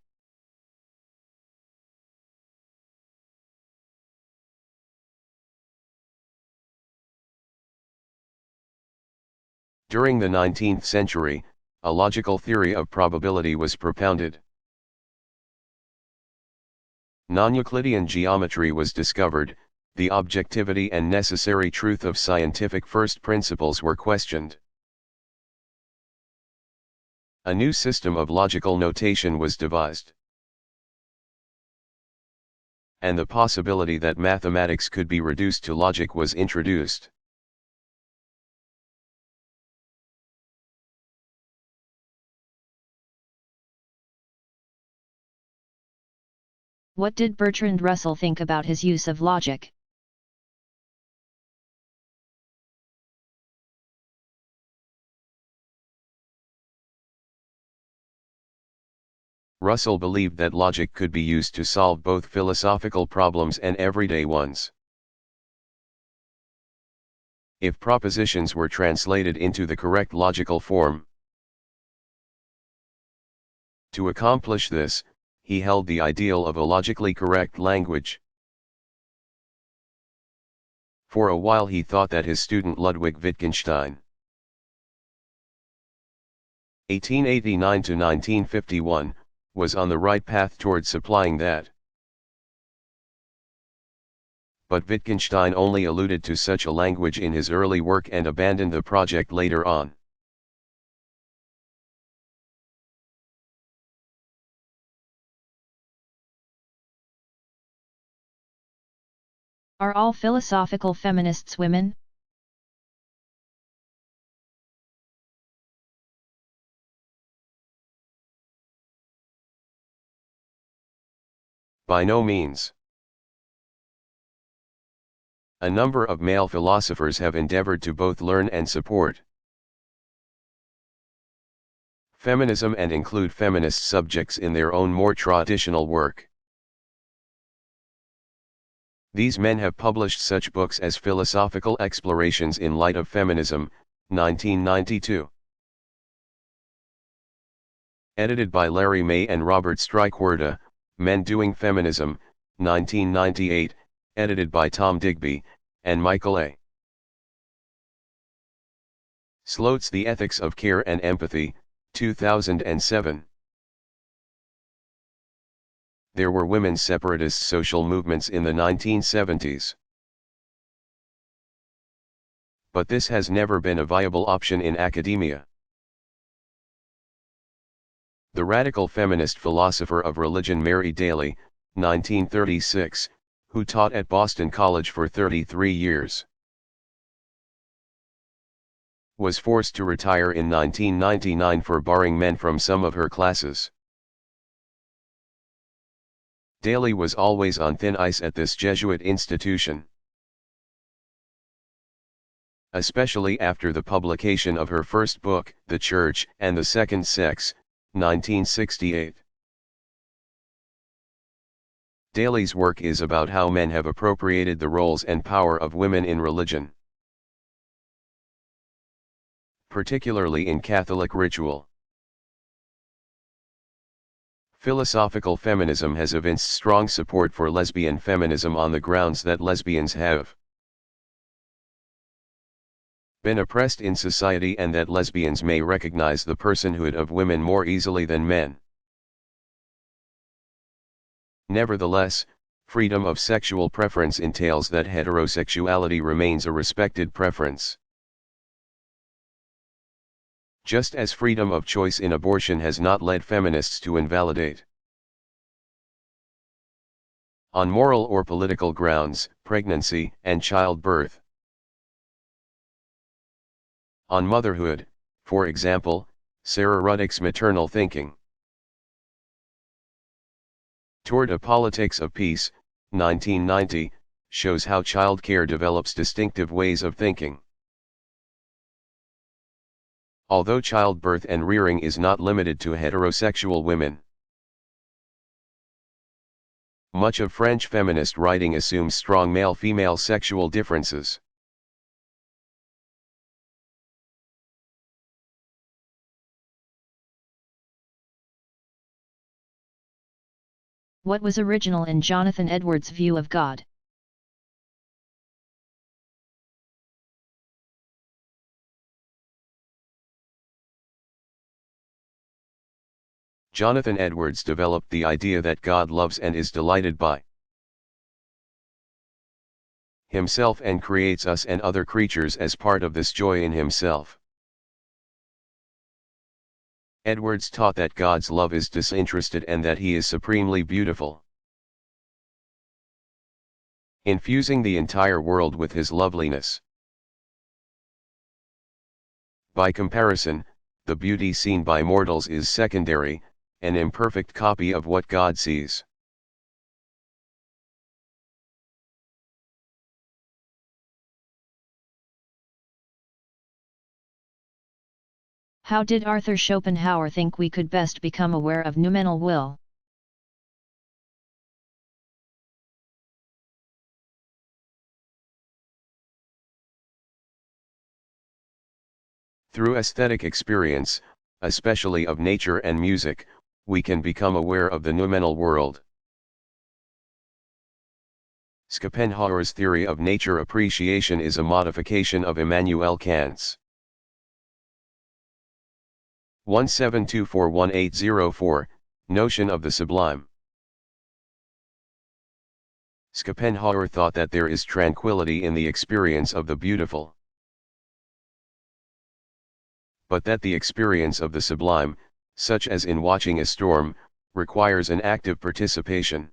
During the 19th century, a logical theory of probability was propounded. Non-Euclidean geometry was discovered, the objectivity and necessary truth of scientific first principles were questioned. A new system of logical notation was devised. And the possibility that mathematics could be reduced to logic was introduced. What did Bertrand Russell think about his use of logic? Russell believed that logic could be used to solve both philosophical problems and everyday ones. If propositions were translated into the correct logical form. To accomplish this, he held the ideal of a logically correct language. For a while he thought that his student Ludwig Wittgenstein, 1889 to 1951, was on the right path toward supplying that. But Wittgenstein only alluded to such a language in his early work and abandoned the project later on. Are all philosophical feminists women? By no means. A number of male philosophers have endeavored to both learn and support feminism and include feminist subjects in their own more traditional work. These men have published such books as Philosophical Explorations in Light of Feminism, 1992. Edited by Larry May and Robert Stryckwerda, Men Doing Feminism, 1998, edited by Tom Digby, and Michael A. Sloat's The Ethics of Care and Empathy, 2007. There were women's separatist social movements in the 1970s. But this has never been a viable option in academia. The radical feminist philosopher of religion Mary Daly, 1936, who taught at Boston College for 33 years, was forced to retire in 1999 for barring men from some of her classes. Daly was always on thin ice at this Jesuit institution, especially after the publication of her first book, The Church and the Second Sex, 1968. Daly's work is about how men have appropriated the roles and power of women in religion, particularly in Catholic ritual. Philosophical feminism has evinced strong support for lesbian feminism on the grounds that lesbians have been oppressed in society and that lesbians may recognize the personhood of women more easily than men. Nevertheless, freedom of sexual preference entails that heterosexuality remains a respected preference. Just as freedom of choice in abortion has not led feminists to invalidate, on moral or political grounds, pregnancy and childbirth. On motherhood, for example, Sarah Ruddick's maternal thinking. Toward a Politics of Peace, 1990, shows how childcare develops distinctive ways of thinking. Although childbirth and rearing is not limited to heterosexual women, much of French feminist writing assumes strong male-female sexual differences. What was original in Jonathan Edwards' view of God? Jonathan Edwards developed the idea that God loves and is delighted by himself and creates us and other creatures as part of this joy in himself. Edwards taught that God's love is disinterested and that he is supremely beautiful, infusing the entire world with his loveliness. By comparison, the beauty seen by mortals is secondary, an imperfect copy of what God sees. How did Arthur Schopenhauer think we could best become aware of noumenal will? Through aesthetic experience, especially of nature and music, we can become aware of the noumenal world. Schopenhauer's theory of nature appreciation is a modification of Immanuel Kant's 17241804 notion of the sublime. Schopenhauer thought that there is tranquility in the experience of the beautiful, but that the experience of the sublime, such as in watching a storm, requires an active participation.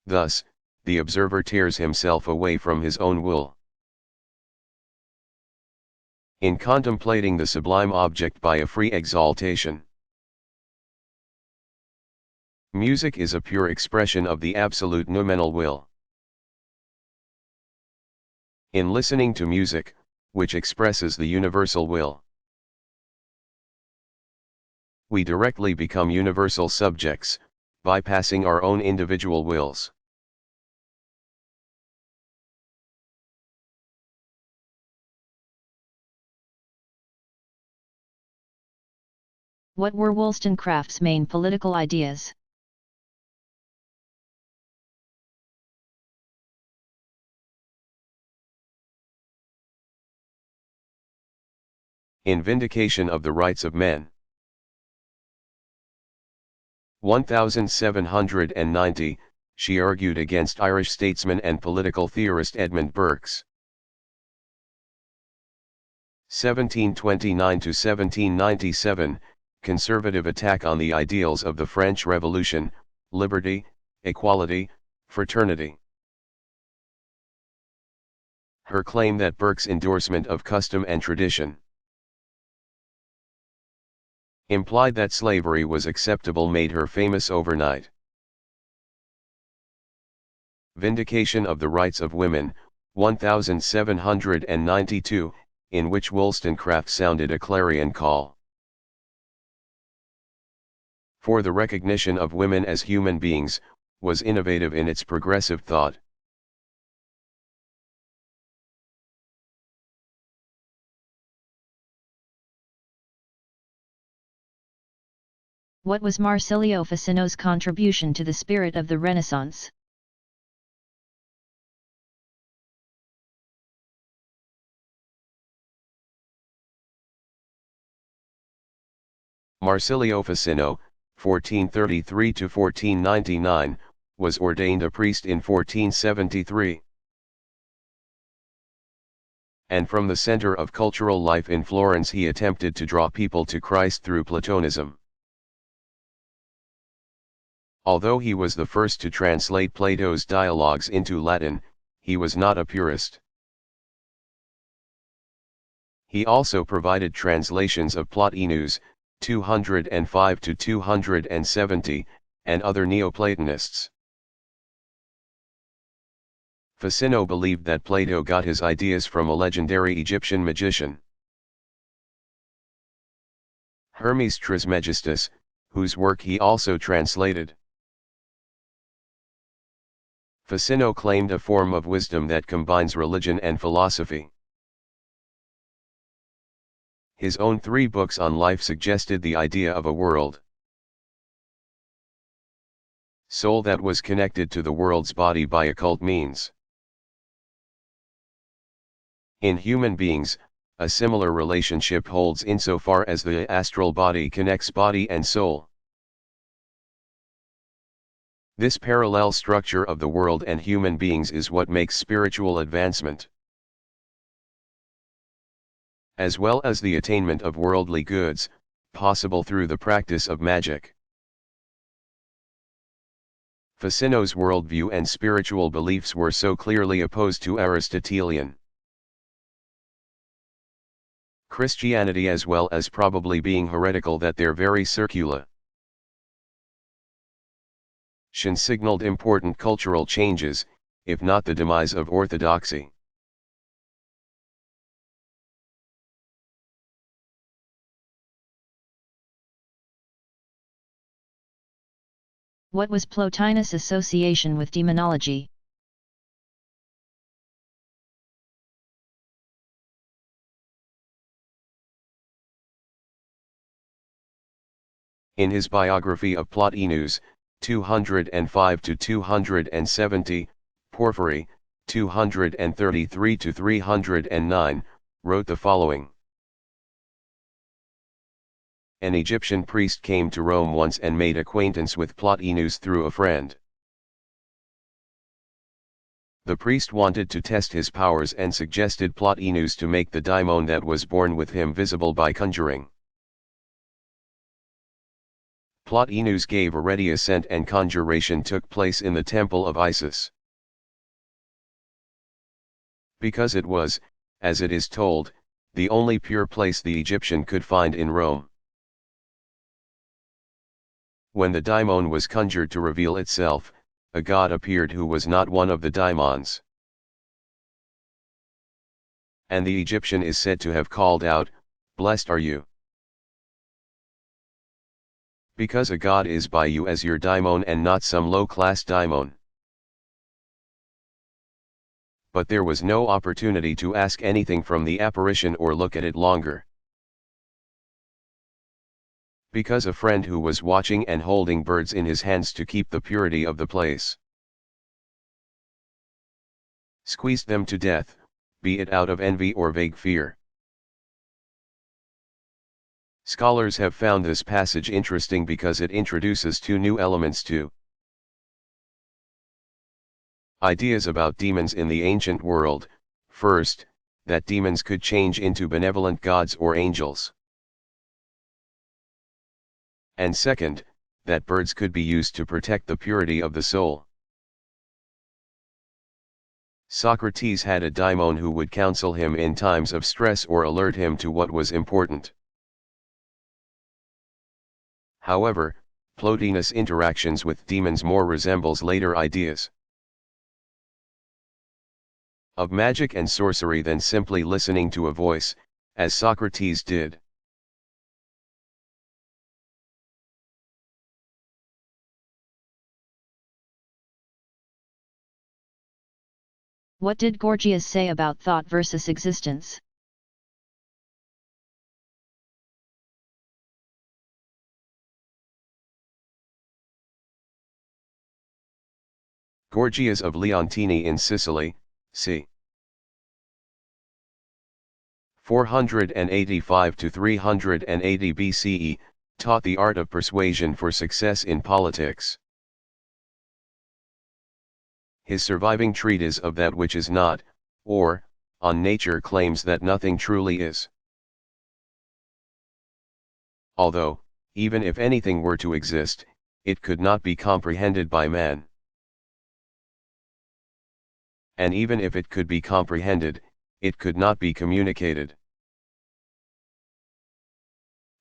Thus, the observer tears himself away from his own will. In contemplating the sublime object by a free exaltation, music is a pure expression of the absolute noumenal will. In listening to music, which expresses the universal will, we directly become universal subjects, bypassing our own individual wills. What were Wollstonecraft's main political ideas? In Vindication of the Rights of Men, 1790, she argued against Irish statesman and political theorist Edmund Burke's 1729–1797, conservative attack on the ideals of the French Revolution, liberty, equality, fraternity. Her claim that Burke's endorsement of custom and tradition implied that slavery was acceptable made her famous overnight. Vindication of the Rights of Women, 1792, in which Wollstonecraft sounded a clarion call for the recognition of women as human beings, was innovative in its progressive thought. What was Marsilio Ficino's contribution to the spirit of the Renaissance? Marsilio Ficino, 1433–1499, was ordained a priest in 1473. And from the center of cultural life in Florence he attempted to draw people to Christ through Platonism. Although he was the first to translate Plato's dialogues into Latin, he was not a purist. He also provided translations of Plotinus, 205–270, and other Neoplatonists. Ficino believed that Plato got his ideas from a legendary Egyptian magician, Hermes Trismegistus, whose work he also translated. Ficino claimed a form of wisdom that combines religion and philosophy. His own 3 books on life suggested the idea of a world soul that was connected to the world's body by occult means. In human beings, a similar relationship holds insofar as the astral body connects body and soul. This parallel structure of the world and human beings is what makes spiritual advancement, as well as the attainment of worldly goods, possible through the practice of magic. Ficino's worldview and spiritual beliefs were so clearly opposed to Aristotelian Christianity, as well as probably being heretical, that their very circula signaled important cultural changes, if not the demise of orthodoxy. What was Plotinus' association with demonology? In his biography of Plotinus, 205–270, Porphyry, 233–309, wrote the following. An Egyptian priest came to Rome once and made acquaintance with Plotinus through a friend. The priest wanted to test his powers and suggested Plotinus to make the daimon that was born with him visible by conjuring. Plotinus gave a ready assent, and conjuration took place in the temple of Isis. Because it was, as it is told, the only pure place the Egyptian could find in Rome. When the daimon was conjured to reveal itself, a god appeared who was not one of the daimons. And the Egyptian is said to have called out, "Blessed are you, because a god is by you as your daimon and not some low-class daimon." But there was no opportunity to ask anything from the apparition or look at it longer, because a friend who was watching and holding birds in his hands to keep the purity of the place squeezed them to death, be it out of envy or vague fear. Scholars have found this passage interesting because it introduces 2 new elements to ideas about demons in the ancient world. First, that demons could change into benevolent gods or angels. And second, that birds could be used to protect the purity of the soul. Socrates had a daimon who would counsel him in times of stress or alert him to what was important. However, Plotinus' interactions with demons more resembles later ideas of magic and sorcery than simply listening to a voice, as Socrates did. What did Gorgias say about thought versus existence? Gorgias of Leontini in Sicily, c. 485–380 BCE, taught the art of persuasion for success in politics. His surviving treatise of that which is not, or, on nature, claims that nothing truly is. Although, even if anything were to exist, it could not be comprehended by man. And even if it could be comprehended, it could not be communicated.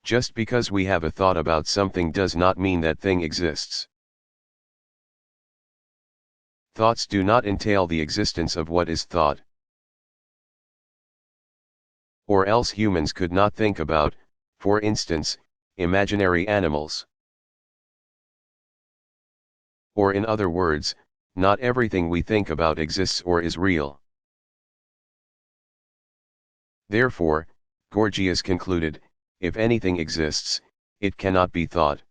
Just because we have a thought about something does not mean that thing exists. Thoughts do not entail the existence of what is thought. Or else humans could not think about, for instance, imaginary animals. Or in other words, not everything we think about exists or is real. Therefore, Gorgias concluded, if anything exists, it cannot be thought.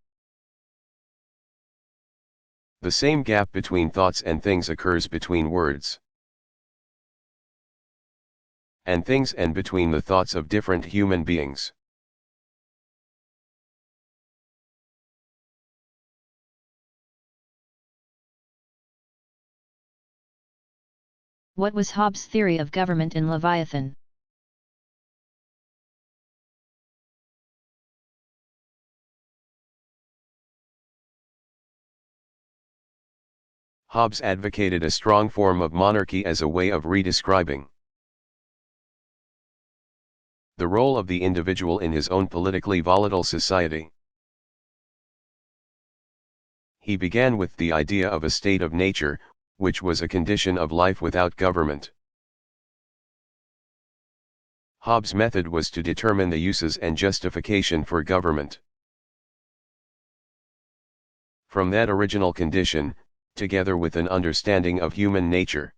The same gap between thoughts and things occurs between words and things and between the thoughts of different human beings. What was Hobbes' theory of government in Leviathan? Hobbes advocated a strong form of monarchy as a way of redescribing the role of the individual in his own politically volatile society. He began with the idea of a state of nature, which was a condition of life without government. Hobbes' method was to determine the uses and justification for government. From that original condition, together with an understanding of human nature.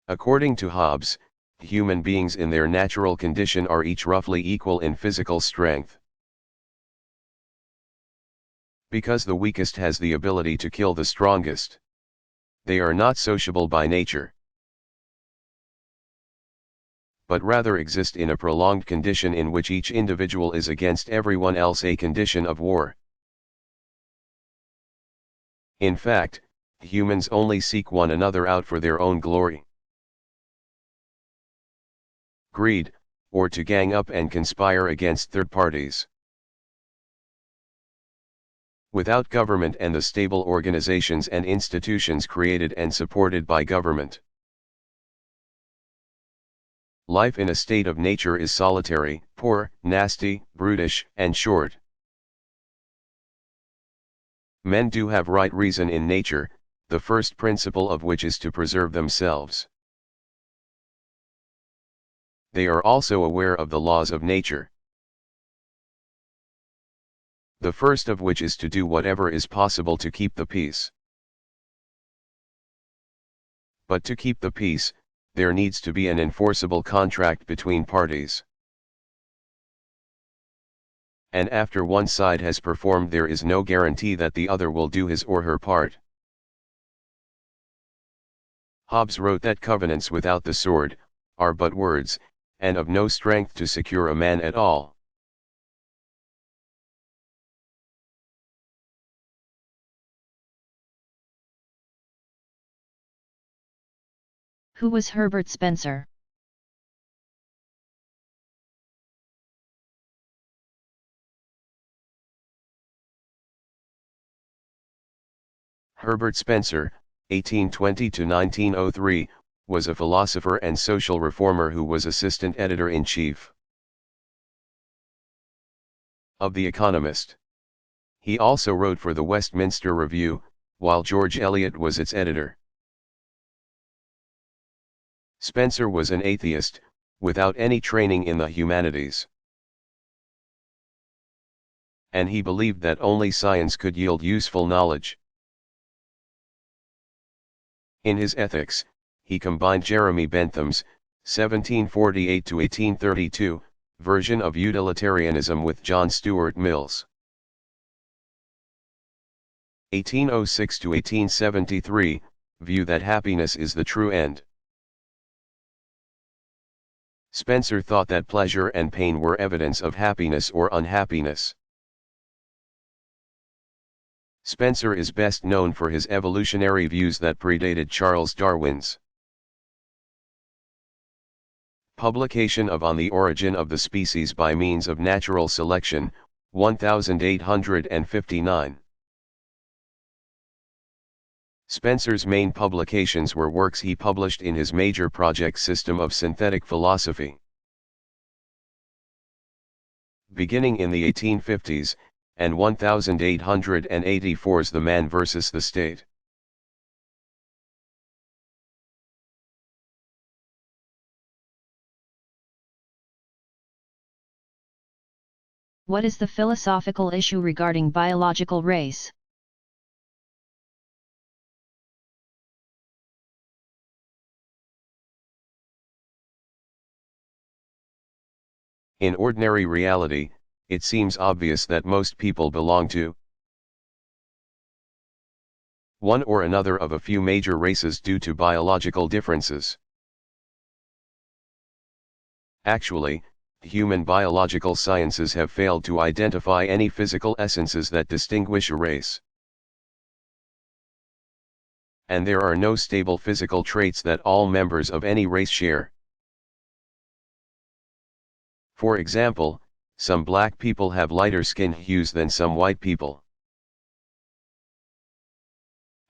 According to Hobbes, human beings in their natural condition are each roughly equal in physical strength. Because the weakest has the ability to kill the strongest. They are not sociable by nature, but rather exist in a prolonged condition in which each individual is against everyone else, a condition of war. In fact, humans only seek one another out for their own glory, greed, or to gang up and conspire against third parties. Without government and the stable organizations and institutions created and supported by government, life in a state of nature is solitary, poor, nasty, brutish, and short. Men do have right reason in nature, the first principle of which is to preserve themselves. They are also aware of the laws of nature, the first of which is to do whatever is possible to keep the peace. But to keep the peace, there needs to be an enforceable contract between parties. And after one side has performed, there is no guarantee that the other will do his or her part. Hobbes wrote that covenants without the sword are but words, and of no strength to secure a man at all. Who was Herbert Spencer? Herbert Spencer, 1820 to 1903, was a philosopher and social reformer who was assistant editor-in-chief of The Economist. He also wrote for the Westminster Review, while George Eliot was its editor. Spencer was an atheist, without any training in the humanities. And he believed that only science could yield useful knowledge. In his Ethics, he combined Jeremy Bentham's, 1748-1832, version of utilitarianism with John Stuart Mill's 1806-1873, view that happiness is the true end. Spencer thought that pleasure and pain were evidence of happiness or unhappiness. Spencer is best known for his evolutionary views that predated Charles Darwin's. Publication of On the Origin of the Species by Means of Natural Selection, 1859. Spencer's main publications were works he published in his major project System of Synthetic Philosophy. Beginning in the 1850s, and 1884's The Man versus the State. What is the philosophical issue regarding biological race? In ordinary reality, it seems obvious that most people belong to one or another of a few major races due to biological differences. Actually, human biological sciences have failed to identify any physical essences that distinguish a race. And there are no stable physical traits that all members of any race share. For example, some black people have lighter skin hues than some white people.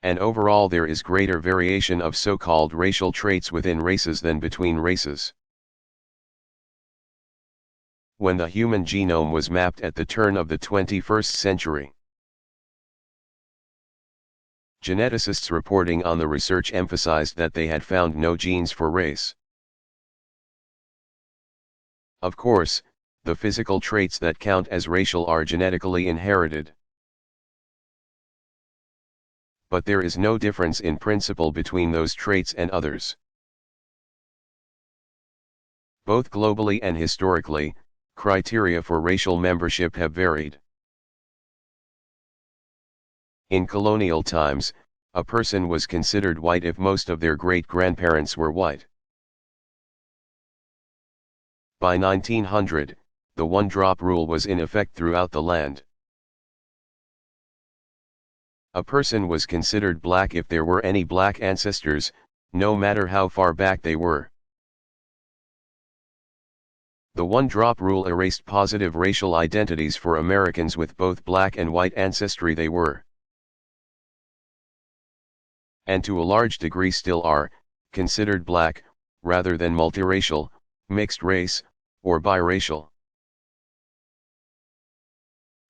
And overall there is greater variation of so-called racial traits within races than between races. When the human genome was mapped at the turn of the 21st century, geneticists reporting on the research emphasized that they had found no genes for race. Of course, the physical traits that count as racial are genetically inherited. But there is no difference in principle between those traits and others. Both globally and historically, criteria for racial membership have varied. In colonial times, a person was considered white if most of their great-grandparents were white. By 1900, the one-drop rule was in effect throughout the land. A person was considered black if there were any black ancestors, no matter how far back they were. The one-drop rule erased positive racial identities for Americans with both black and white ancestry they were, and to a large degree still are, considered black, rather than multiracial, mixed race, or biracial.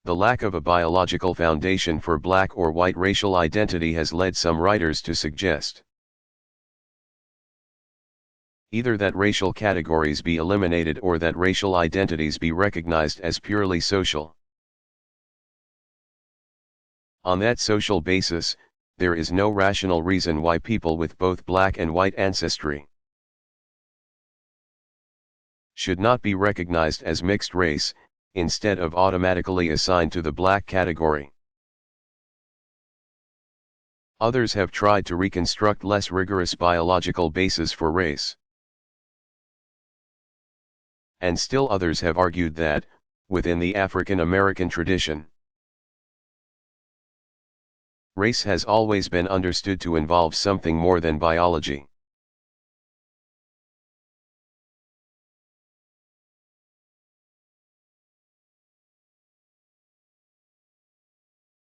The lack of a biological foundation for black or white racial identity has led some writers to suggest either that racial categories be eliminated or that racial identities be recognized as purely social. On that social basis, there is no rational reason why people with both black and white ancestry should not be recognized as mixed race, instead of automatically assigned to the black category. Others have tried to reconstruct less rigorous biological bases for race. And still others have argued that, within the African American tradition, race has always been understood to involve something more than biology.